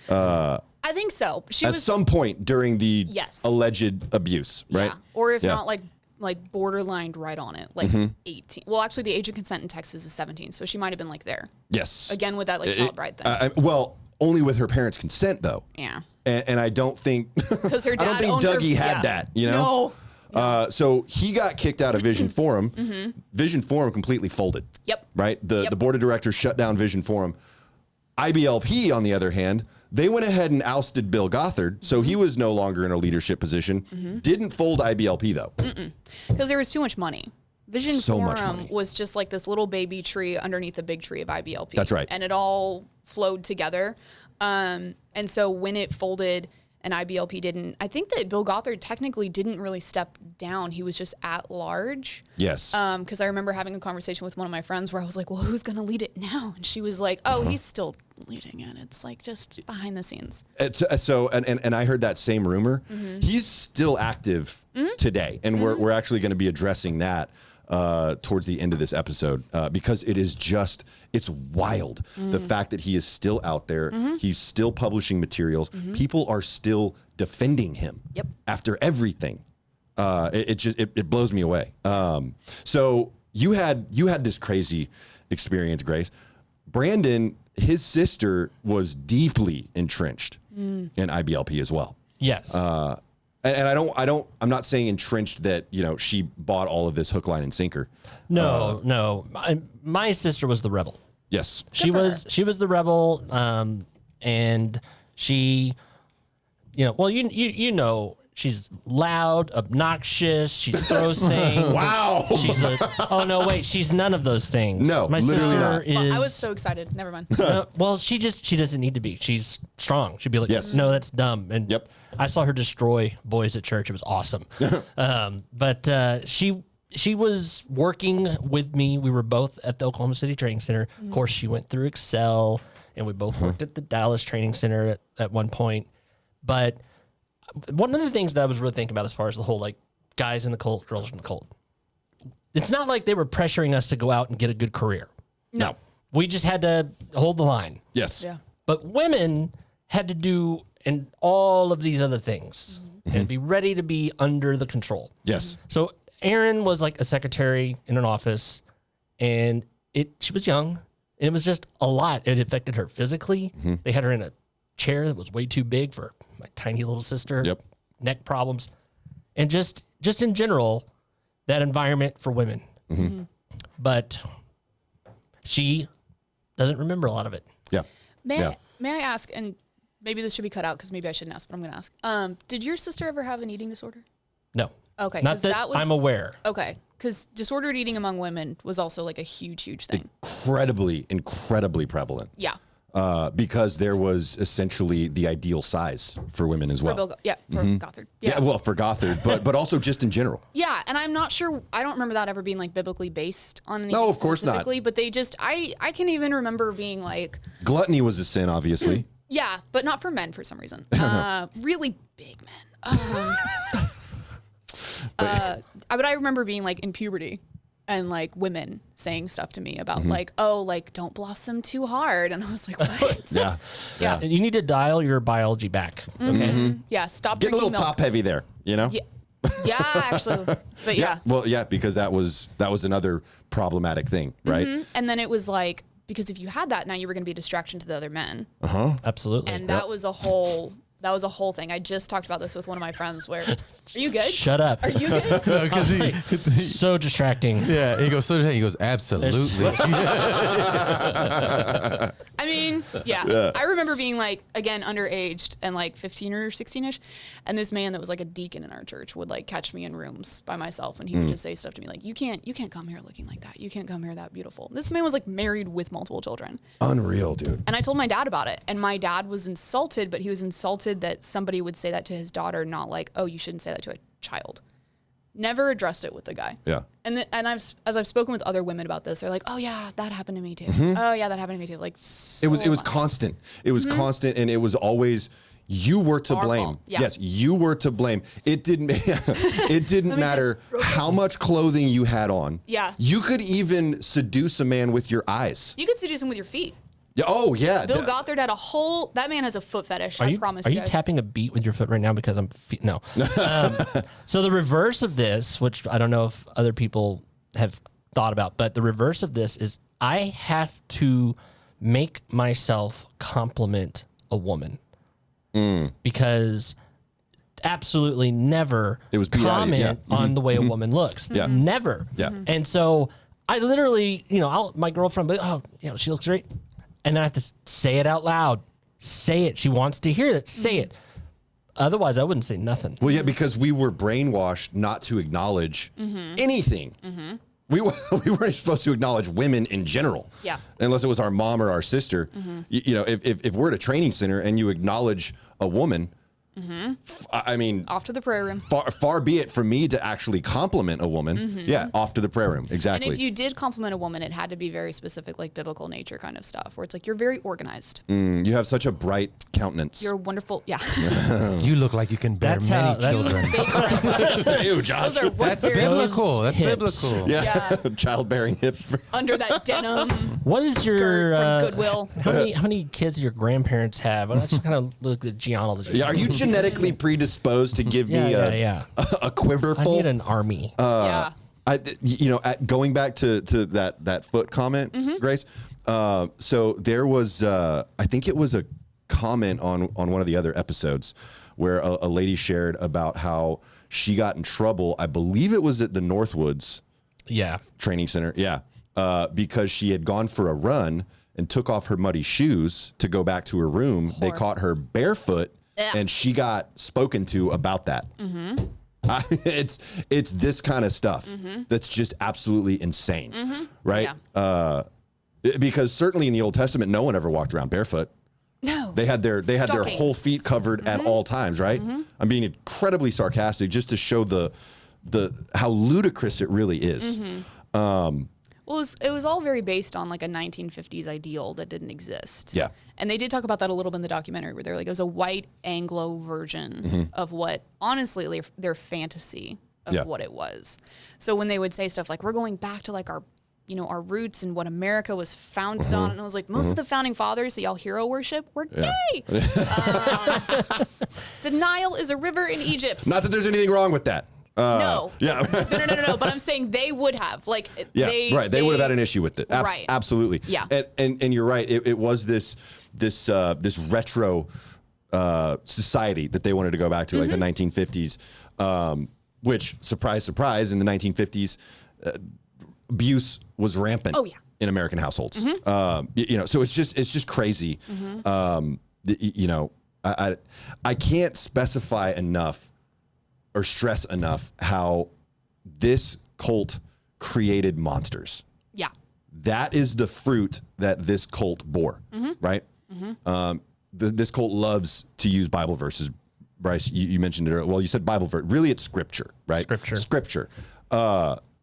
I think so. She At was some point during the alleged abuse, right? Yeah. Or if not, like borderline right on it, like 18. Well, actually, the age of consent in Texas is 17, so she might have been like there. Yes. Again with that like child bride thing. Well, only with her parents' consent, though. Yeah. And I don't think Because her dad I don't think owned Dougie her, had that. You know. No. So he got kicked out of Vision Forum. Vision Forum completely folded. Yep. Right. The board of directors shut down Vision Forum. IBLP, on the other hand, they went ahead and ousted Bill Gothard, so he was no longer in a leadership position. Didn't fold IBLP, though. Because there was too much money. Vision So much Forum money. was just like this little baby tree underneath the big tree of IBLP. That's right. And it all flowed together. And so when it folded and IBLP didn't, I think that Bill Gothard technically didn't really step down. He was just at large. Yes. Because I remember having a conversation with one of my friends where I was like, well, who's going to lead it now? And she was like, oh, he's still leading it. It's like just behind the scenes. So I heard that same rumor. He's still active today, and we're actually going to be addressing that towards the end of this episode because it is just, it's wild. The fact that he is still out there, he's still publishing materials. People are still defending him after everything. It blows me away. So you had this crazy experience, Grace. Brandon, his sister was deeply entrenched in IBLP as well. Yes. And I'm not saying entrenched that, she bought all of this hook, line, and sinker. No. My sister was the rebel. Yes. She was the rebel. And she, she's loud, obnoxious. She throws things. Wow. She's none of those things. No, my literally sister not. is. I was so excited. Never mind. Well, she doesn't need to be. She's strong. She'd be like, Yes. no, that's dumb. And Yep. I saw her destroy boys at church. It was awesome. But she was working with me. We were both at the Oklahoma City Training Center. Of course, she went through Excel, and we both worked at the Dallas Training Center at one point. But one of the things that I was really thinking about as far as the whole like guys in the cult, girls in the cult, it's not like they were pressuring us to go out and get a good career. No. We just had to hold the line. Yes. Yeah. But women had to do and all of these other things and be ready to be under the control. Yes. So Erin was like a secretary in an office, and she was young, and it was just a lot. It affected her physically. They had her in a chair that was way too big for my tiny little sister. Yep. Neck problems, and just in general, that environment for women. But she doesn't remember a lot of it. Yeah. May I ask, and maybe this should be cut out because maybe I shouldn't ask, but I'm going to ask. Did your sister ever have an eating disorder? No. Okay. Not that I'm aware. Okay. Because disordered eating among women was also like a huge thing. Incredibly prevalent. Yeah. because there was essentially the ideal size for women as well. For Gothard. Yeah, well, for Gothard, but also just in general. Yeah, and I'm not sure. I don't remember that ever being like biblically based on anything. No, of course not. But they just, I can even remember being like, Gluttony was a sin, obviously. yeah, but not for men for some reason. Really big men. But I remember being like in puberty and like women saying stuff to me about like, oh, like don't blossom too hard. And I was like, what? Yeah. And you need to dial your biology back. Okay. Yeah, stop Getting a drinking little milk. top heavy there, you know? Yeah, actually. But yeah. Well, yeah, because that was another problematic thing, right? And then it was like, because if you had that, now you were going to be a distraction to the other men. Absolutely. And that was a whole thing. I just talked about this with one of my friends where, are you good? Shut up. Are you good? Because So distracting. yeah, he goes, absolutely. I mean, yeah. I remember being like, again, underaged and like 15 or 16-ish. And this man that was like a deacon in our church would like catch me in rooms by myself. And he would just say stuff to me like, you can't come here looking like that. You can't come here that beautiful. This man was like married with multiple children. Unreal, dude. And I told my dad about it. And my dad was insulted, but he was insulted that somebody would say that to his daughter, not like, oh, you shouldn't say that to a child. Never addressed it with the guy. Yeah. And as I've spoken with other women about this, they're like, "Oh yeah, that happened to me too. Oh yeah, that happened to me too." Like It was constant. It was constant, and it was always you were to Our blame. fault. Yeah. Yes, you were to blame. It didn't matter how much clothing you had on. Yeah. You could even seduce a man with your eyes. You could seduce him with your feet. Yeah. Oh yeah. Bill Gothard had that man has a foot fetish. I promise Are you you guys. tapping a beat with your foot right now? Because no. So the reverse of this, which I don't know if other people have thought about, but the reverse of this is I have to make myself compliment a woman because absolutely never It was beat out of you, comment on the way a woman looks. Yeah. Never. Yeah. And so I literally, my girlfriend, she looks great. And I have to say it out loud. Say it. She wants to hear it. Say it. Otherwise, I wouldn't say nothing. Well, yeah, because we were brainwashed not to acknowledge anything. We weren't supposed to acknowledge women in general. Yeah. Unless it was our mom or our sister. If we're at a training center and you acknowledge a woman, I mean, Off to the prayer room. far be it from me to actually compliment a woman. Yeah, off to the prayer room. Exactly. And if you did compliment a woman, it had to be very specific, like biblical nature kind of stuff, where it's like, you're very organized. You have such a bright countenance. You're wonderful. Yeah. You look like you can bear That's how- many children. Ew, Josh. Those are That's very biblical. That's hips. biblical. Yeah. Childbearing hips. under that denim What is skirt your from Goodwill. How many kids your grandparents have? Well, that's kind of look at genealogy. Yeah, are you genetically predisposed to give me Yeah. a quiverful? I need an army. Yeah. Going back to that foot comment, Grace. So there was, I think it was a comment on one of the other episodes where a lady shared about how she got in trouble. I believe it was at the Northwoods Yeah. Training Center. Yeah, because she had gone for a run and took off her muddy shoes to go back to her room. They caught her barefoot, and she got spoken to about that. It's this kind of stuff that's just absolutely insane, right? Yeah. Because certainly in the Old Testament, no one ever walked around barefoot. No. They had their whole Stockings. feet covered at all times, right? I'm being incredibly sarcastic just to show the how ludicrous it really is. Well, it was all very based on like a 1950s ideal that didn't exist. Yeah. And they did talk about that a little bit in the documentary where they're like, it was a white Anglo version of what, honestly, their fantasy of what it was. So when they would say stuff like, we're going back to like our roots and what America was founded on. And I was like, most of the founding fathers that y'all hero worship were gay. Denial is a river in Egypt. Not that there's anything wrong with that. No. Yeah. No. But I'm saying they would have. Like, Yeah, right. They would have had an issue with it. Right. Absolutely. Yeah. And you're right. It was this retro society that they wanted to go back to, like the 1950s, which, surprise, surprise, in the 1950s, abuse was rampant. Oh, yeah. In American households. So it's just crazy. I can't specify enough or stress enough how this cult created monsters. Yeah. That is the fruit that this cult bore, right? This cult loves to use Bible verses. Bryce, you mentioned it earlier. Well, you said Bible verse. Really, it's scripture, right? Scripture.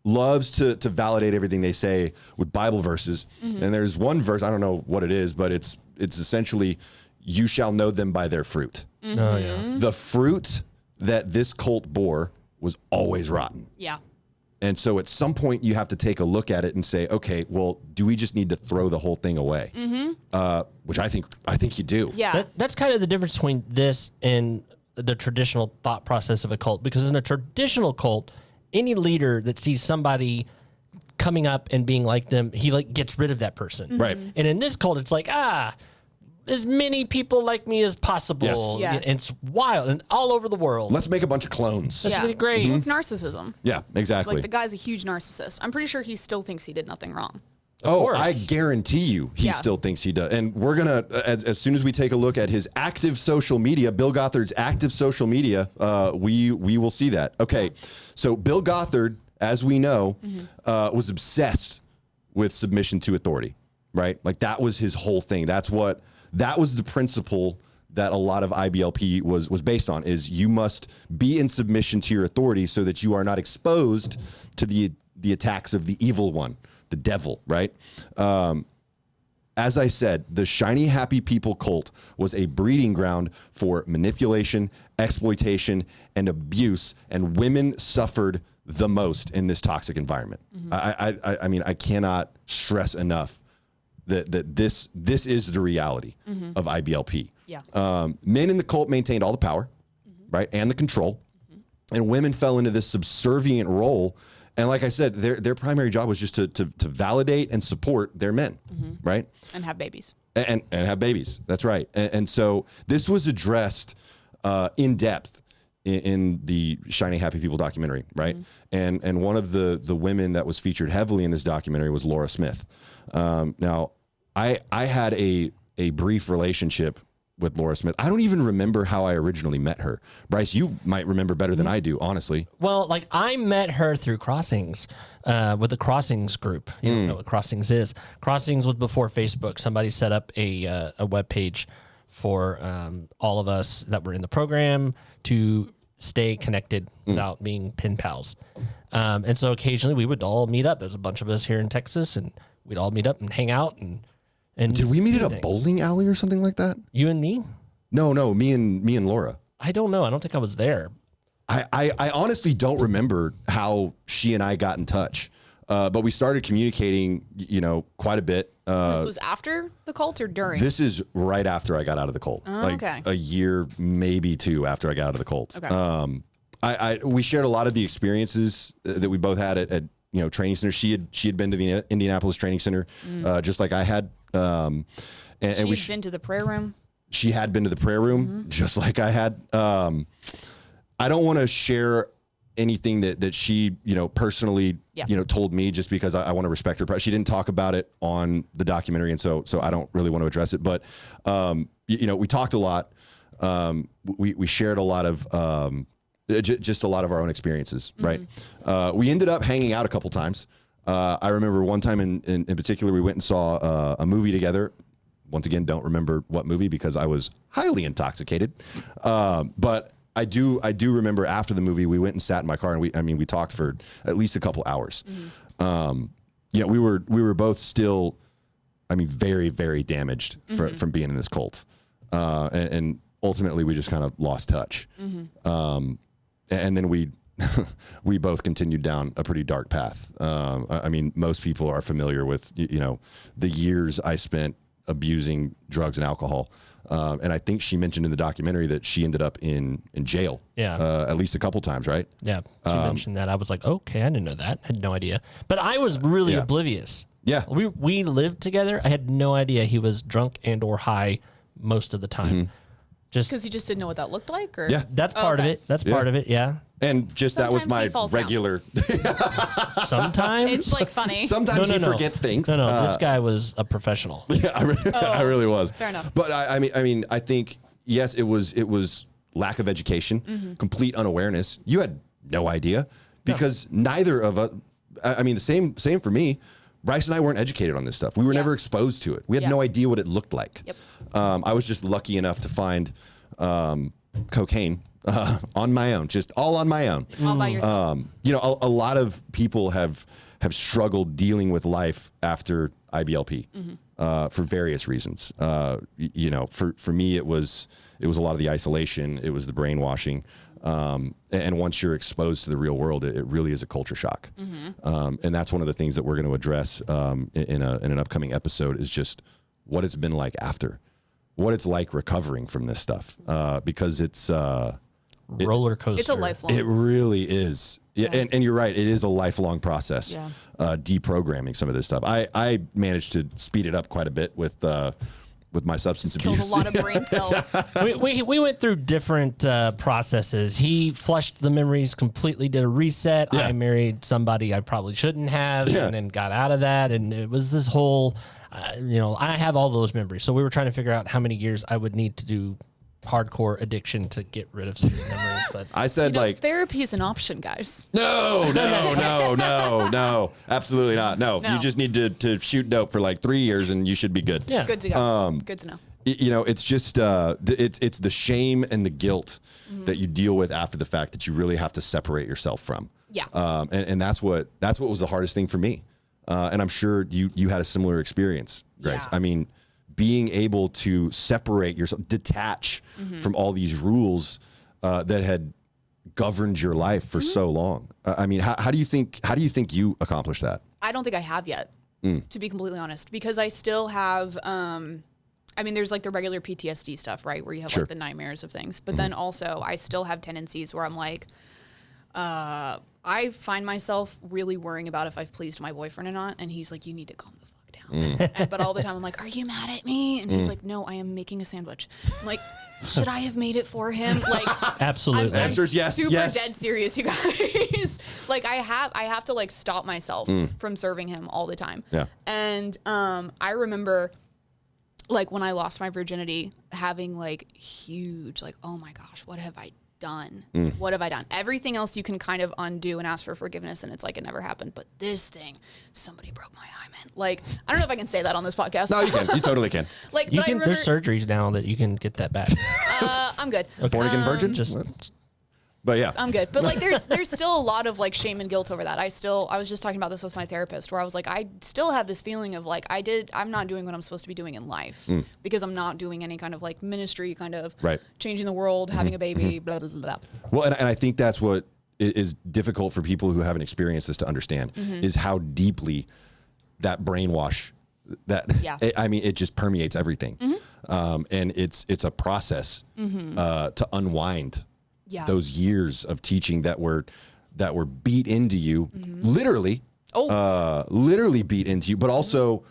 Loves to validate everything they say with Bible verses. And there's one verse, I don't know what it is, but it's essentially, you shall know them by their fruit. Oh, yeah. The fruit that this cult bore was always rotten. Yeah. And so at some point you have to take a look at it and say, okay, well, do we just need to throw the whole thing away? Which I think you do. Yeah. That's kind of the difference between this and the traditional thought process of a cult. Because in a traditional cult, any leader that sees somebody coming up and being like them, he like gets rid of that person. Right. And in this cult, it's like, as many people like me as possible. Yes. Yeah. And it's wild and all over the world. Let's make a bunch of clones. That's really great. It's narcissism. Yeah, exactly. Like the guy's a huge narcissist. I'm pretty sure he still thinks he did nothing wrong. course. I guarantee you he still thinks he does. And we're going to, as soon as we take a look at his active social media, Bill Gothard's active social media, we will see that. Okay, so Bill Gothard, as we know, was obsessed with submission to authority, right? Like that was his whole thing. That was the principle that a lot of IBLP was based on, is you must be in submission to your authority so that you are not exposed to the attacks of the evil one, the devil, right? As I said, the Shiny Happy People cult was a breeding ground for manipulation, exploitation, and abuse, and women suffered the most in this toxic environment. I mean, I cannot stress enough that this is the reality of IBLP. Yeah. Men in the cult maintained all the power, right, and the control, and women fell into this subservient role. And like I said, their primary job was just to validate and support their men, right? And have babies. And have babies. That's right. And so this was addressed in depth in the Shiny Happy People documentary, right? And one of the women that was featured heavily in this documentary was Laura Smith. Now, I had a brief relationship with Laura Smith. I don't even remember how I originally met her. Bryce, you might remember better than I do, honestly. Well, like I met her through Crossings, with the Crossings group. You don't know what Crossings is. Crossings was before Facebook. Somebody set up a web page for all of us that were in the program to stay connected without being pen pals. And so occasionally we would all meet up. There's a bunch of us here in Texas, and we'd all meet up and hang out and Did we meet do at a things. bowling alley or something like that? You and me? No, me and Laura. I don't know. I don't think I was there. I honestly don't remember how she and I got in touch, but we started communicating, quite a bit. This was after the cult or during? This is right after I got out of the cult, okay. a year, maybe two after I got out of the cult. Okay. We shared a lot of the experiences that we both had at training center. She had been to the Indianapolis Training Center, just like I had. And She'd been to the prayer room. She had been to the prayer room, just like I had. I don't want to share anything that she, personally, told me, just because I want to respect her. She didn't talk about it on the documentary, and so I don't really want to address it. But we talked a lot. We shared a lot of just a lot of our own experiences, right? We ended up hanging out a couple times. I remember one time in particular, we went and saw a movie together. Once again, don't remember what movie because I was highly intoxicated. But I do remember after the movie, we went and sat in my car and we talked for at least a couple hours. We were both still, very, very damaged from being in this cult. And ultimately we just kind of lost touch. And then we both continued down a pretty dark path. Most people are familiar with, the years I spent abusing drugs and alcohol. And I think she mentioned in the documentary that she ended up in jail. Yeah. At least a couple times, right? Yeah. She mentioned that. I was like, okay, I didn't know that. Had no idea. But I was really oblivious. Yeah. We lived together. I had no idea he was drunk and or high most of the time. Just Because you just didn't know what that looked like? Or? Yeah. that's part of it. That's part of it. Yeah. And just that was Sometimes he my falls down. regular. Sometimes. It's like funny. Sometimes he forgets things. No, this guy was a professional. Yeah, I really was. Fair enough. But I think yes, it was lack of education, complete unawareness. You had no idea because neither of us. The same for me. Bryce and I weren't educated on this stuff. We were never exposed to it. We had no idea what it looked like. Yep. I was just lucky enough to find cocaine on my own, just all on my own. All by yourself. You know, a lot of people have struggled dealing with life after IBLP for various reasons. You know, for me, it was a lot of the isolation. It was the brainwashing. And once you're exposed to the real world, it really is a culture shock. And that's one of the things that we're going to address in an upcoming episode is just what it's been like after, what it's like recovering from this stuff, because it's roller coaster. It's a lifelong. it really is. Yeah, and you're right. It is a lifelong process. Yeah. Deprogramming some of this stuff. I managed to speed it up quite a bit with my substance Killed abuse. a lot of brain cells. we went through different processes. He flushed the memories completely, did a reset. Yeah. I married somebody I probably shouldn't have, Yeah. and then got out of that. And it was this whole, you know, I have all those memories. So we were trying to figure out how many years I would need to do hardcore addiction to get rid of some of the memories. But I said like, therapy is an option, guys. no, absolutely not. No, No. you just need to shoot dope for like 3 years and you should be good. yeah, Good to go. Good to know. You know, it's just it's the shame and the guilt that you deal with after the fact that you really have to separate yourself from. Yeah. And that's what was the hardest thing for me. And I'm sure you had a similar experience, Grace. Yeah. I mean, being able to separate yourself, detach from all these rules that had governed your life for so long. I mean, how do you think you accomplished that? I don't think I have yet, to be completely honest, because I still have, I mean, there's like the regular PTSD stuff, right? Where you have Sure. like the nightmares of things. But then also I still have tendencies where I'm like, I find myself really worrying about if I've pleased my boyfriend or not. And he's like, you need to calm the fuck down. But all the time I'm like, are you mad at me? And he's like, no, I am making a sandwich. I'm like, should I have made it for him? Like, absolutely. I'm Answer's yes, super yes. dead serious, you guys. Like I have to like stop myself from serving him all the time. Yeah. And I remember like when I lost my virginity having like huge like, oh my gosh, what have I done? What have I done? Everything else you can kind of undo and ask for forgiveness and it's like it never happened. But this thing, somebody broke my hymen. Like, I don't know if I can say that on this podcast. No, you can. You totally can. Like, You but can. I remember, There's surgeries now that you can get that back. I'm good. Born again virgin? Just But yeah. I'm good. But like there's still a lot of like shame and guilt over that. I was just talking about this with my therapist where I was like, I still have this feeling of like I'm not doing what I'm supposed to be doing in life because I'm not doing any kind of like ministry kind of Right. changing the world, having a baby, blah, blah, blah, blah. Well, and I think that's what is difficult for people who haven't experienced this to understand is how deeply that brainwash I mean, it just permeates everything. And it's a process to unwind Yeah. those years of teaching that were beat into you, literally, literally beat into you, but also,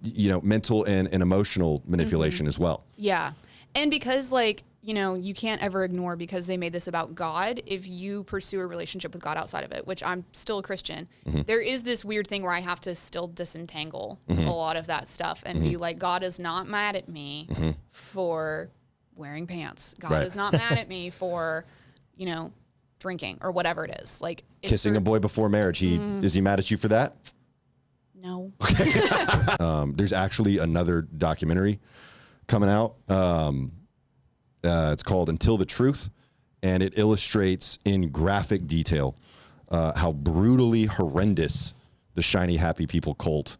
you know, mental and emotional manipulation as well. Yeah. And because like, you know, you can't ever ignore because they made this about God. If you pursue a relationship with God outside of it, which I'm still a Christian, there is this weird thing where I have to still disentangle a lot of that stuff and be like, God is not mad at me for wearing pants. God Right. is not mad at me for, you know, drinking or whatever it is. Like it's Kissing a boy before marriage. Is he mad at you for that? No. There's actually another documentary coming out. It's called Until the Truth, and it illustrates in graphic detail how brutally horrendous the shiny happy people cult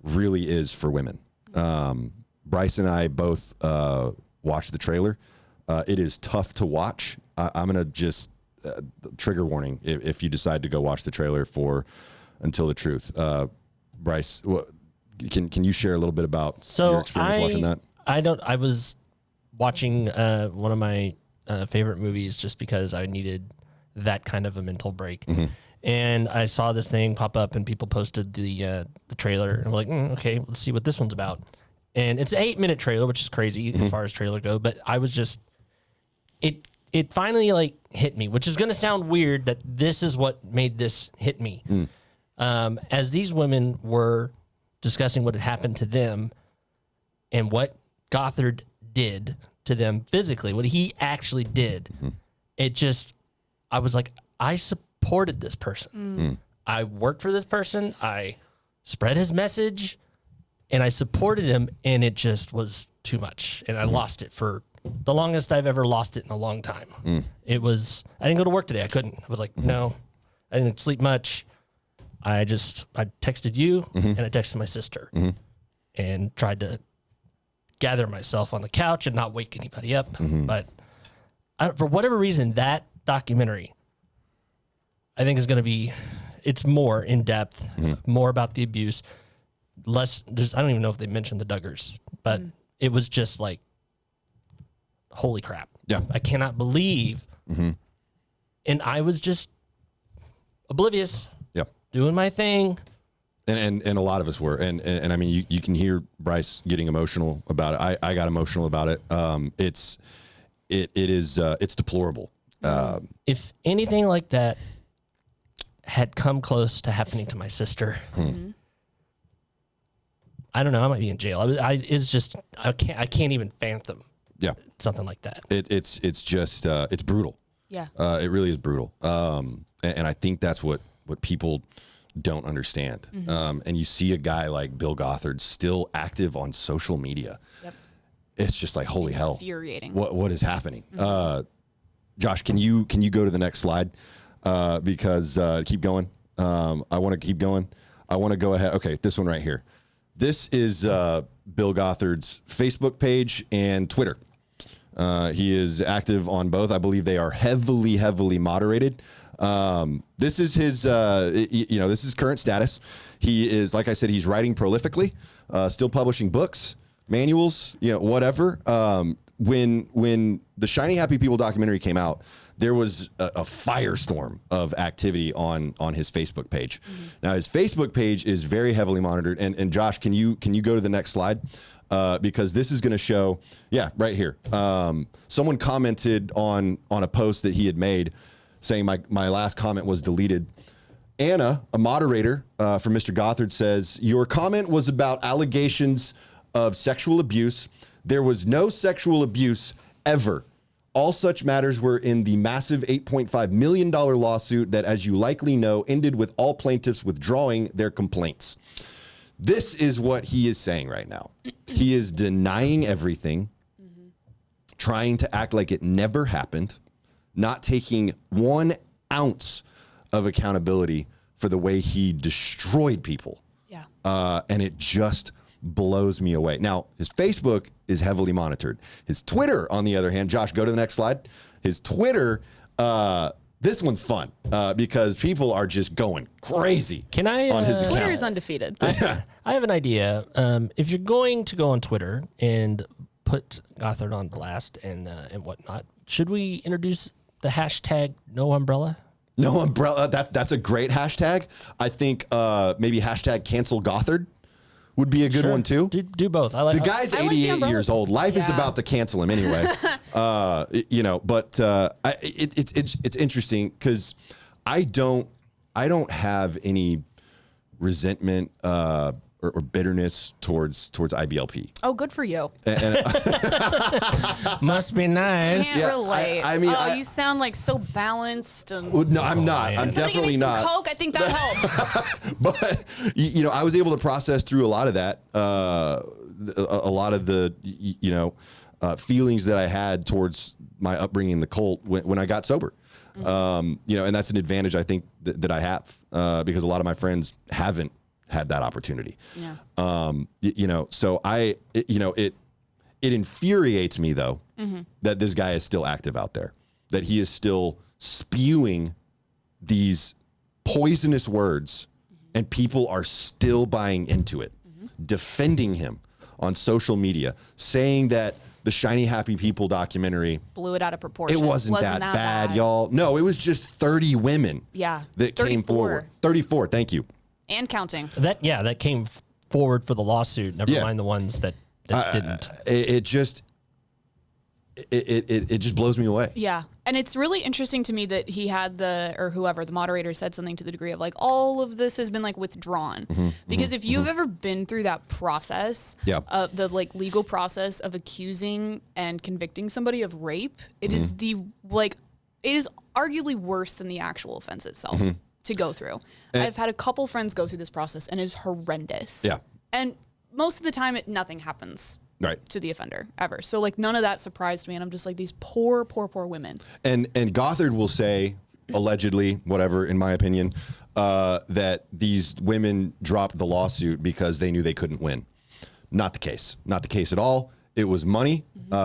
really is for women. Bryce and I both watched the trailer. It is tough to watch. I'm going to just trigger warning if you decide to go watch the trailer for Until the Truth. Bryce, can you share a little bit about your experience watching that? I was watching one of my favorite movies just because I needed that kind of a mental break. And I saw this thing pop up and people posted the trailer and I'm like, okay, let's see what this one's about. And it's an 8-minute trailer, which is crazy as far as trailer go, but I was just, it finally like hit me, which is going to sound weird that this is what made this hit me. As these women were discussing what had happened to them and what Gothard did to them physically, what he actually did, it just, I was like, I supported this person. I worked for this person. I spread his message and I supported him, and it just was too much. And I lost it for the longest I've ever lost it in a long time. It was, I didn't go to work today. I couldn't. I was like, no, I didn't sleep much. I texted you and I texted my sister and tried to gather myself on the couch and not wake anybody up. But for whatever reason, that documentary, I think is going to be, it's more in depth, more about the abuse, less, I don't even know if they mentioned the Duggars, but it was just like, holy crap. Yeah. I cannot believe. And I was just oblivious, doing my thing. And a lot of us were. And I mean, you can hear Bryce getting emotional about it. I got emotional about it. It's deplorable. If anything like that had come close to happening to my sister, I don't know, I might be in jail. It's just, I can't even fathom something like that. It's just, it's brutal. Yeah. It really is brutal. And I think that's what people don't understand. And you see a guy like Bill Gothard still active on social media. Yep. It's just like, holy hell. Infuriating. What is happening? Josh, can you go to the next slide? Because keep going. I want to keep going. I want to go ahead. Okay, this one right here. This is Bill Gothard's Facebook page and Twitter. He is active on both. I believe they are heavily moderated. This is his, this is current status. He is, like I said, he's writing prolifically, still publishing books, manuals, whatever. When the Shiny Happy People documentary came out, there was a firestorm of activity on his Facebook page. Now his Facebook page is very heavily monitored. And Josh, can you go to the next slide? Because this is going to show, right here. Someone commented on a post that he had made saying my last comment was deleted. Anna, a moderator for Mr. Gothard, says, your comment was about allegations of sexual abuse. There was no sexual abuse ever. All such matters were in the massive $8.5 million lawsuit that, as you likely know, ended with all plaintiffs withdrawing their complaints. This is what he is saying right now. He is denying everything, trying to act like it never happened, not taking 1 ounce of accountability for the way he destroyed people. Yeah. And it just blows me away. Now, his Facebook is heavily monitored. His Twitter, on the other hand, Josh, go to the next slide. His Twitter, this one's fun because people are just going crazy. Can I? On his account. Twitter is undefeated. I have an idea. If you're going to go on Twitter and put Gothard on blast and whatnot, should we introduce the hashtag No Umbrella? No Umbrella. That's a great hashtag. I think maybe hashtag cancel Gothard would be a good one too. Do both. I like the guy's 88 years old. Life is about to cancel him anyway. It's interesting because I don't have any resentment or bitterness towards IBLP. Oh, good for you. Must be nice. Can't relate. I mean, you sound like so balanced. And no, I'm not. I'm definitely give me some not. Coke, I think that helps. But I was able to process through a lot of that, a lot of the feelings that I had towards my upbringing in the cult when I got sober. And that's an advantage I think that I have because a lot of my friends haven't had that opportunity. Yeah. So it infuriates me though that this guy is still active out there, that he is still spewing these poisonous words and people are still buying into it, defending him on social media, saying that the Shiny Happy People documentary blew it out of proportion. It wasn't that bad, y'all. No, it was just 30 women that came forward. 34, thank you. And counting. That came forward for the lawsuit. Never mind the ones that didn't. It just blows me away. Yeah. And it's really interesting to me that he had the moderator said something to the degree of like, all of this has been like withdrawn. Because if you've ever been through that process, the like legal process of accusing and convicting somebody of rape, it is it is arguably worse than the actual offense itself. to go through. I've had a couple friends go through this process, and it is horrendous. Yeah. And most of the time, nothing happens to the offender ever. So like none of that surprised me, and I'm just like, these poor women. And Gothard will say, allegedly, whatever, in my opinion, that these women dropped the lawsuit because they knew they couldn't win. Not the case. Not the case at all. It was money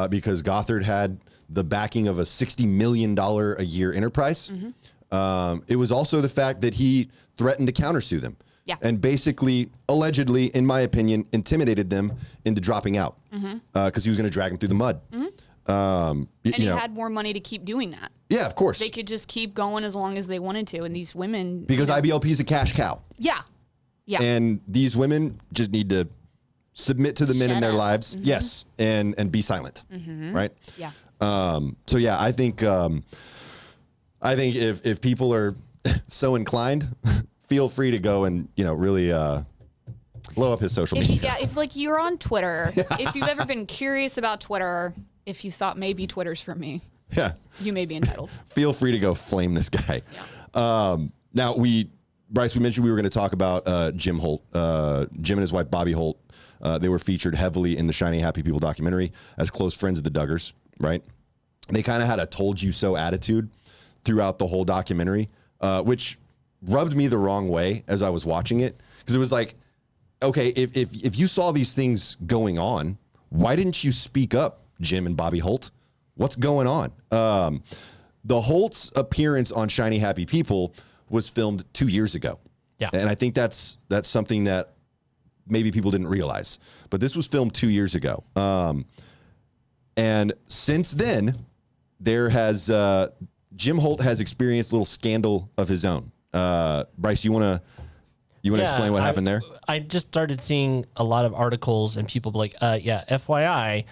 because Gothard had the backing of a $60 million a year enterprise. It was also the fact that he threatened to countersue them. Yeah. And basically, allegedly, in my opinion, intimidated them into dropping out because he was going to drag them through the mud. And he had more money to keep doing that. Yeah, of course. They could just keep going as long as they wanted to. And these women... Because IBLP is a cash cow. Yeah. Yeah. And these women just need to submit to the men in their lives. Yes. And be silent. Right? Yeah. So yeah, I think if people are so inclined, feel free to go and, really blow up his social media. If like you're on Twitter, if you've ever been curious about Twitter, if you thought maybe Twitter's for me, you may be entitled. Feel free to go flame this guy. Yeah. Now Bryce, we mentioned we were going to talk about Jim Holt. Jim and his wife, Bobby Holt, they were featured heavily in the Shiny Happy People documentary as close friends of the Duggars, right? They kind of had a told you so attitude throughout the whole documentary, which rubbed me the wrong way as I was watching it. Because it was like, okay, if you saw these things going on, why didn't you speak up, Jim and Bobby Holt? What's going on? The Holt's appearance on Shiny Happy People was filmed 2 years ago. Yeah. And I think that's something that maybe people didn't realize. But this was filmed 2 years ago. And since then, there has Jim Holt has experienced a little scandal of his own. Bryce, you want to explain what happened there? I just started seeing a lot of articles and people like, FYI,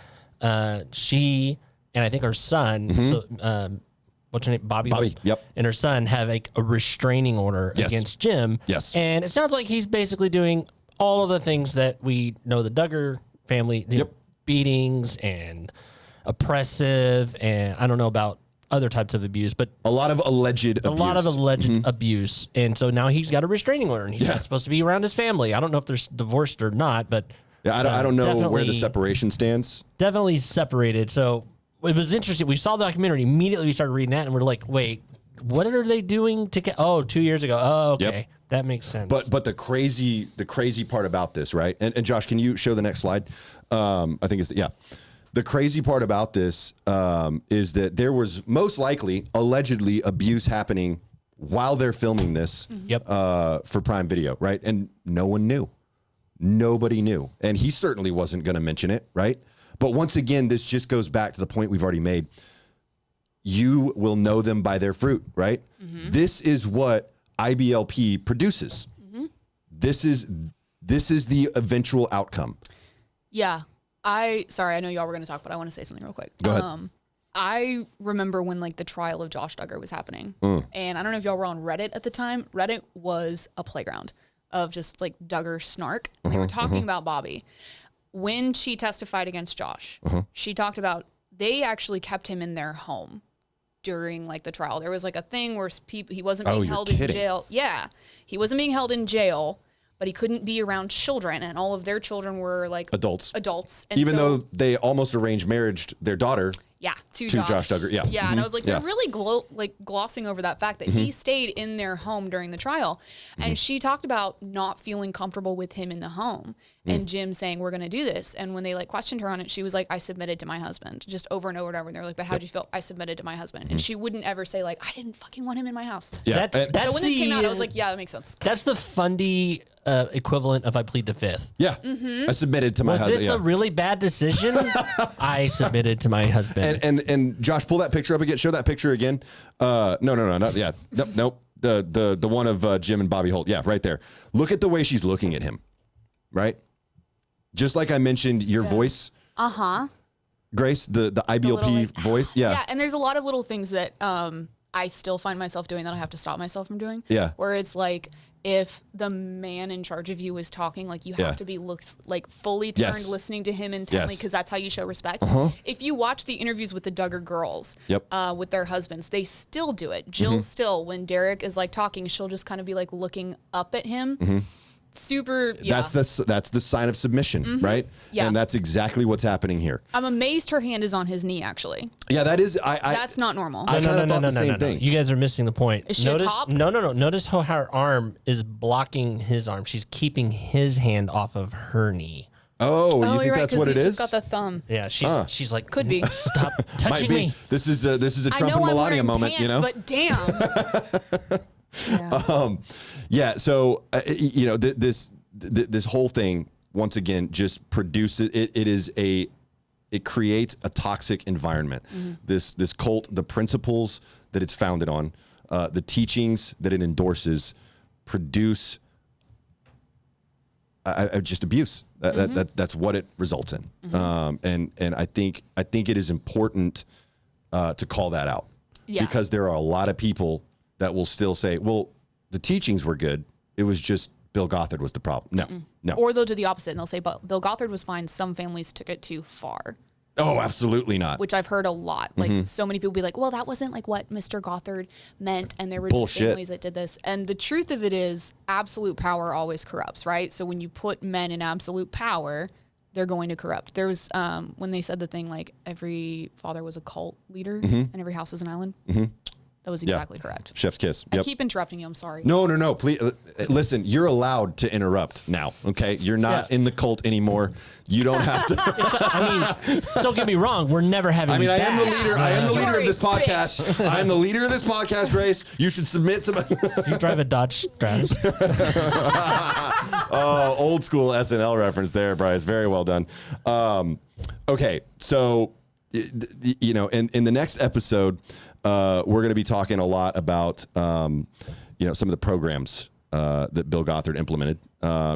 she and I think her son, so what's her name? Bobby, yep. And her son have a restraining order against Jim. Yes. And it sounds like he's basically doing all of the things that we know the Duggar family, beatings and oppressive, and I don't know about other types of abuse, but a lot of alleged abuse. And so now he's got a restraining order and he's not supposed to be around his family. I don't know if they're divorced or not, but I don't know where the separation stands. Definitely separated. So it was interesting. We saw the documentary. Immediately we started reading that and we're like, wait, what are they doing to get, 2 years ago. Oh, okay. Yep. That makes sense. But the crazy part about this, right? And Josh, can you show the next slide? I think it's, the crazy part about this is that there was most likely allegedly abuse happening while they're filming this for Prime Video, right? And no one knew. Nobody knew. And he certainly wasn't going to mention it, right? But once again, this just goes back to the point we've already made. You will know them by their fruit, right? This is what IBLP produces. This is the eventual outcome. Yeah. Sorry, I know y'all were going to talk, but I want to say something real quick. Go ahead. I remember when like the trial of Josh Duggar was happening, and I don't know if y'all were on Reddit at the time. Reddit was a playground of just like Duggar snark. They were talking about Bobby. When she testified against Josh, she talked about they actually kept him in their home during like the trial. There was like a thing where he wasn't being held in jail. Yeah, he wasn't being held in jail, but he couldn't be around children, and all of their children were like adults. And even though they almost arranged marriage, their daughter. Yeah, to Josh Duggar. Yeah. Yeah, and I was like, they're really glossing over that fact that he stayed in their home during the trial. And she talked about not feeling comfortable with him in the home. And Jim saying, we're going to do this. And when they like questioned her on it, she was like, I submitted to my husband. Just over and over and over. And they were like, but how'd you feel? I submitted to my husband. And she wouldn't ever say like, I didn't fucking want him in my house. Yeah. That's so when this came out, I was like, yeah, that makes sense. That's the Fundy equivalent of I plead the fifth. Yeah. I submitted to my husband. Was this a really bad decision? I submitted to my husband. And Josh, pull that picture up again. Show that picture again. No, not yet. Nope. The one of Jim and Bobby Holt. Yeah, right there. Look at the way she's looking at him. Right? Just like I mentioned, your voice. Grace, the IBLP voice. Yeah. Yeah, and there's a lot of little things that I still find myself doing that I have to stop myself from doing. Yeah. Where it's like if the man in charge of you is talking, like you have to be fully turned, listening to him intently, because that's how you show respect. If you watch the interviews with the Duggar girls, with their husbands, they still do it. Jill still, when Derek is like talking, she'll just kind of be like looking up at him. Super. Yeah. That's the sign of submission, right? Yeah. And that's exactly what's happening here. I'm amazed her hand is on his knee, actually. Yeah, that is. That's not normal. I kind of thought the same thing. You guys are missing the point. Is she a top? No. Notice how her arm is blocking his arm. She's keeping his hand off of her knee. Oh, you think you're right, that's what it is? She's got the thumb. Yeah, she's like, could be. Stop touching me. This is a Trump and Melania moment, pants, but damn. So this whole thing once again just produces it creates a toxic environment. This cult, the principles that it's founded on, the teachings that it endorses, produce just abuse. That's what it results in. And I think it is important to call that out, because there are a lot of people that will still say, well, the teachings were good. It was just Bill Gothard was the problem. No. Or they'll do the opposite and they'll say, but Bill Gothard was fine. Some families took it too far. Oh, absolutely not. Which I've heard a lot. Like so many people be like, well, that wasn't like what Mr. Gothard meant. And there were just families that did this. And the truth of it is absolute power always corrupts, right? So when you put men in absolute power, they're going to corrupt. There was, when they said the thing, like every father was a cult leader and every house was an island. That was exactly correct. Chef's kiss. I keep interrupting you. I'm sorry. No. Please listen. You're allowed to interrupt now. Okay, you're not in the cult anymore. You don't have to. I mean, don't get me wrong. We're never having. I am the leader. I am the leader of this podcast. I am the leader of this podcast, Grace. You should submit to. You drive a Dodge Stratus. Oh, old school SNL reference there, Bryce. Very well done. Okay, so in the next episode. We're going to be talking a lot about, some of the programs that Bill Gothard implemented,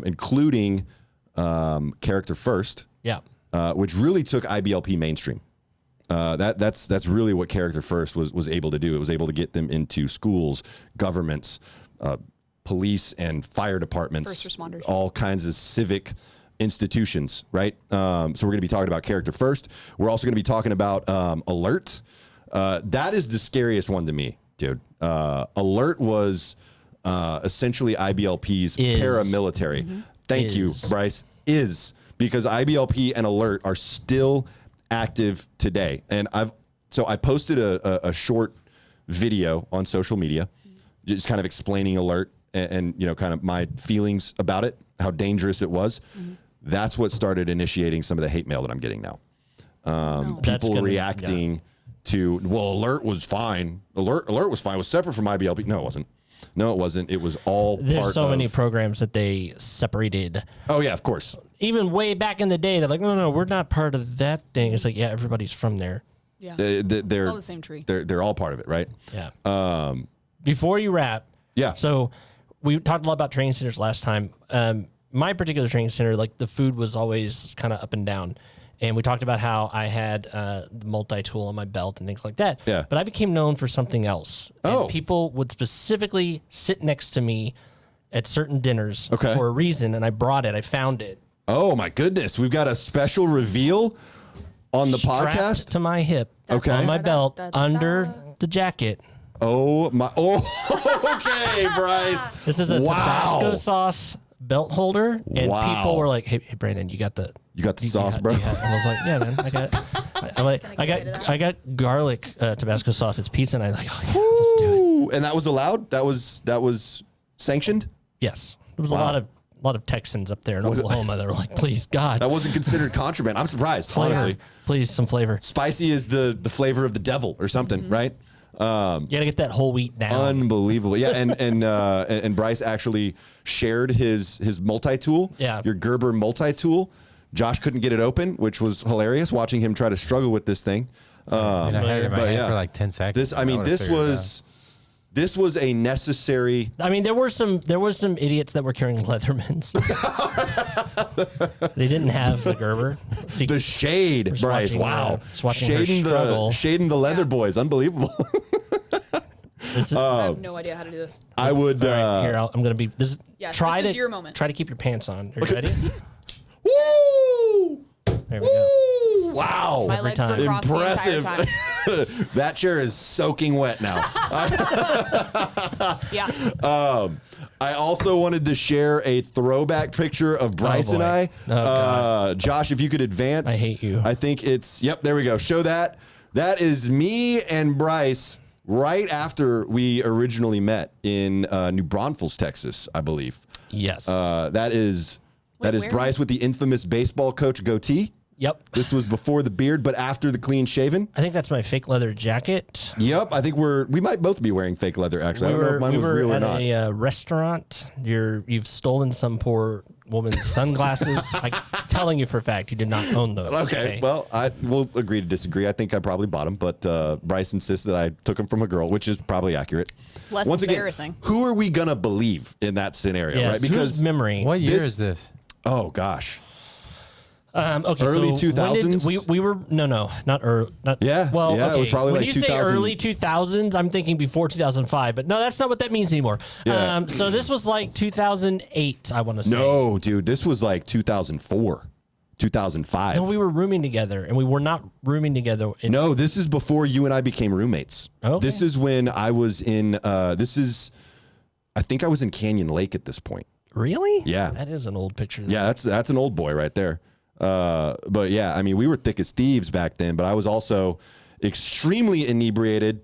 including Character First, which really took IBLP mainstream. That's really what Character First was able to do. It was able to get them into schools, governments, police and fire departments, first responders, all kinds of civic institutions, right? So we're going to be talking about Character First. We're also going to be talking about Alert. That is the scariest one to me, dude. Alert was essentially IBLP's paramilitary. Thank you, Bryce. Because IBLP and Alert are still active today. And I posted a short video on social media, just kind of explaining Alert and kind of my feelings about it, how dangerous it was. That's what started initiating some of the hate mail that I'm getting now. People reacting to, well, Alert was fine. Alert was fine. It was separate from IBLP. No, it wasn't. It was all There's part so of many programs that they separated. Oh, yeah, of course. Even way back in the day, they're like, no, we're not part of that thing. It's like, yeah, everybody's from there. Yeah. They're all the same tree. They're all part of it, right? Yeah. Before you wrap. Yeah. So we talked a lot about training centers last time. My particular training center, like the food was always kind of up and down. And we talked about how I had the multi-tool on my belt and things like that. Yeah. But I became known for something else. And people would specifically sit next to me at certain dinners for a reason. And I brought it. I found it. Oh, my goodness. We've got a special reveal on the podcast. To my hip. Okay. On my belt, under the jacket. Oh, my. Oh, okay, Bryce. This is a Tabasco sauce belt holder. And people were like, hey, Brandon, you got the sauce, bro? And I was like, yeah, man, I got it. I'm like, I got garlic Tabasco sauce. It's pizza. And I like, oh, yeah, let's do it. And that was allowed? That was sanctioned? Yes. There was a lot of Texans up there in Oklahoma that were like, please, God. That wasn't considered contraband. I'm surprised, honestly. Please, some flavor. Spicy is the flavor of the devil or something, right? You got to get that whole wheat down. Unbelievable. Yeah, and Bryce actually shared his multi-tool, your Gerber multi-tool. Josh couldn't get it open, which was hilarious, watching him try to struggle with this thing. I had it in my hand for like 10 seconds. This was a necessary. I mean, there were some idiots that were carrying Leathermans. They didn't have the Gerber. See, the shade, Bryce. Wow. Shading the Leather boys. Unbelievable. I have no idea how to do this. I would. All right, here, I'm going to be. This is your moment. Try to keep your pants on. Are you ready? Woo! There we go. Woo! Wow. My legs were crossed Impressive. the entire time. That chair is soaking wet now. Yeah. I also wanted to share a throwback picture of Bryce and I. Josh, if you could advance. I hate you. I think it's, yep, there we go. Show that. That is me and Bryce right after we originally met in New Braunfels, Texas, I believe. Yes. That is where? Bryce with the infamous baseball coach goatee. Yep. This was before the beard, but after the clean shaven. I think that's my fake leather jacket. Yep, I think we might both be wearing fake leather. Actually, I don't know if mine was real or not. We were at a restaurant. You've stolen some poor woman's sunglasses. I'm telling you for a fact, you did not own those. Okay, well, I will agree to disagree. I think I probably bought them, but Bryce insists that I took them from a girl, which is probably accurate. Less Once embarrassing. Again, who are we gonna believe in that scenario? Yes, Right? Because memory. What year is this? Oh gosh. Okay, Early so 2000s? we were not early. Yeah, Well, yeah, okay. it was probably when like you 2000. say early 2000s, I'm thinking before 2005, but no, that's not what that means anymore. Yeah. So this was like 2008, I want to say. No, dude, this was like 2004, 2005. No, we were rooming together, and we were not rooming together. No, this is before you and I became roommates. Okay. This is when I was in. I think I was in Canyon Lake at this point. Really? Yeah. That is an old picture. Yeah, that's an old boy right there. But yeah, I mean, we were thick as thieves back then, but I was also extremely inebriated,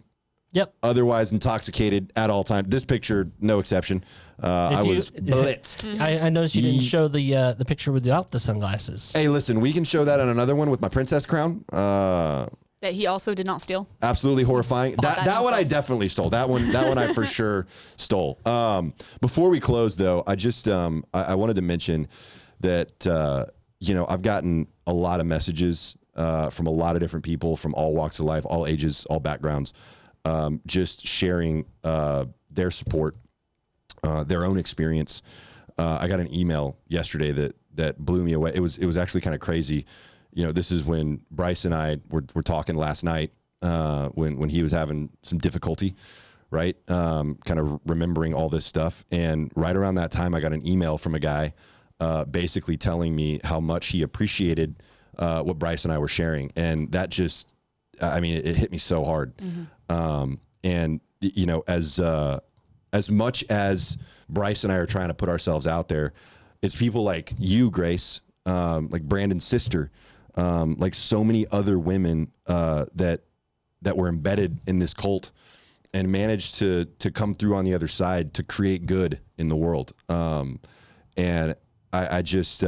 Yep. otherwise intoxicated at all times. This picture, no exception. I was blitzed. I noticed you didn't show the picture without the sunglasses. Hey, listen, we can show that on another one with my princess crown. That he also did not steal. Absolutely horrifying. That one I definitely stole. That one I for sure stole. Before we close, though, I just I wanted to mention that I've gotten a lot of messages from a lot of different people from all walks of life, all ages, all backgrounds, just sharing their support, their own experience. I got an email yesterday that blew me away. It was actually kind of crazy. This is when Bryce and I were talking last night when he was having some difficulty, right? Kind of remembering all this stuff. And right around that time, I got an email from a guy basically telling me how much he appreciated what Bryce and I were sharing. And that just, it hit me so hard. Mm-hmm. And as much as Bryce and I are trying to put ourselves out there, it's people like you, Grace, like Brandon's sister, like so many other women that were embedded in this cult and managed to come through on the other side to create good in the world. And I just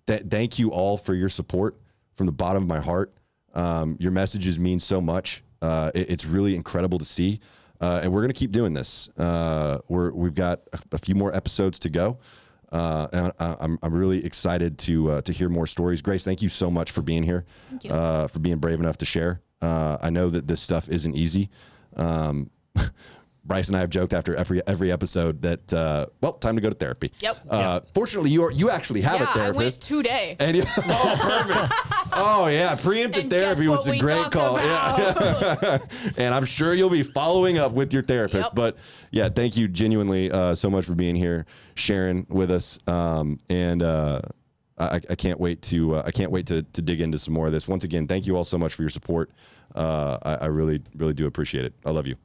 thank you all for your support from the bottom of my heart. Your messages mean so much. It's really incredible to see. And we're going to keep doing this. We've got a few more episodes to go. And I'm really excited to hear more stories. Grace, thank you so much for being here, for being brave enough to share. I know that this stuff isn't easy. Bryce and I have joked after every episode that time to go to therapy. Yep. Fortunately, you actually have a therapist. I went today. And perfect. Oh yeah, preemptive therapy was a great call. Yeah. And I'm sure you'll be following up with your therapist. Yep. But yeah, thank you genuinely so much for being here, sharing with us. I can't wait to dig into some more of this. Once again, thank you all so much for your support. I really, really do appreciate it. I love you.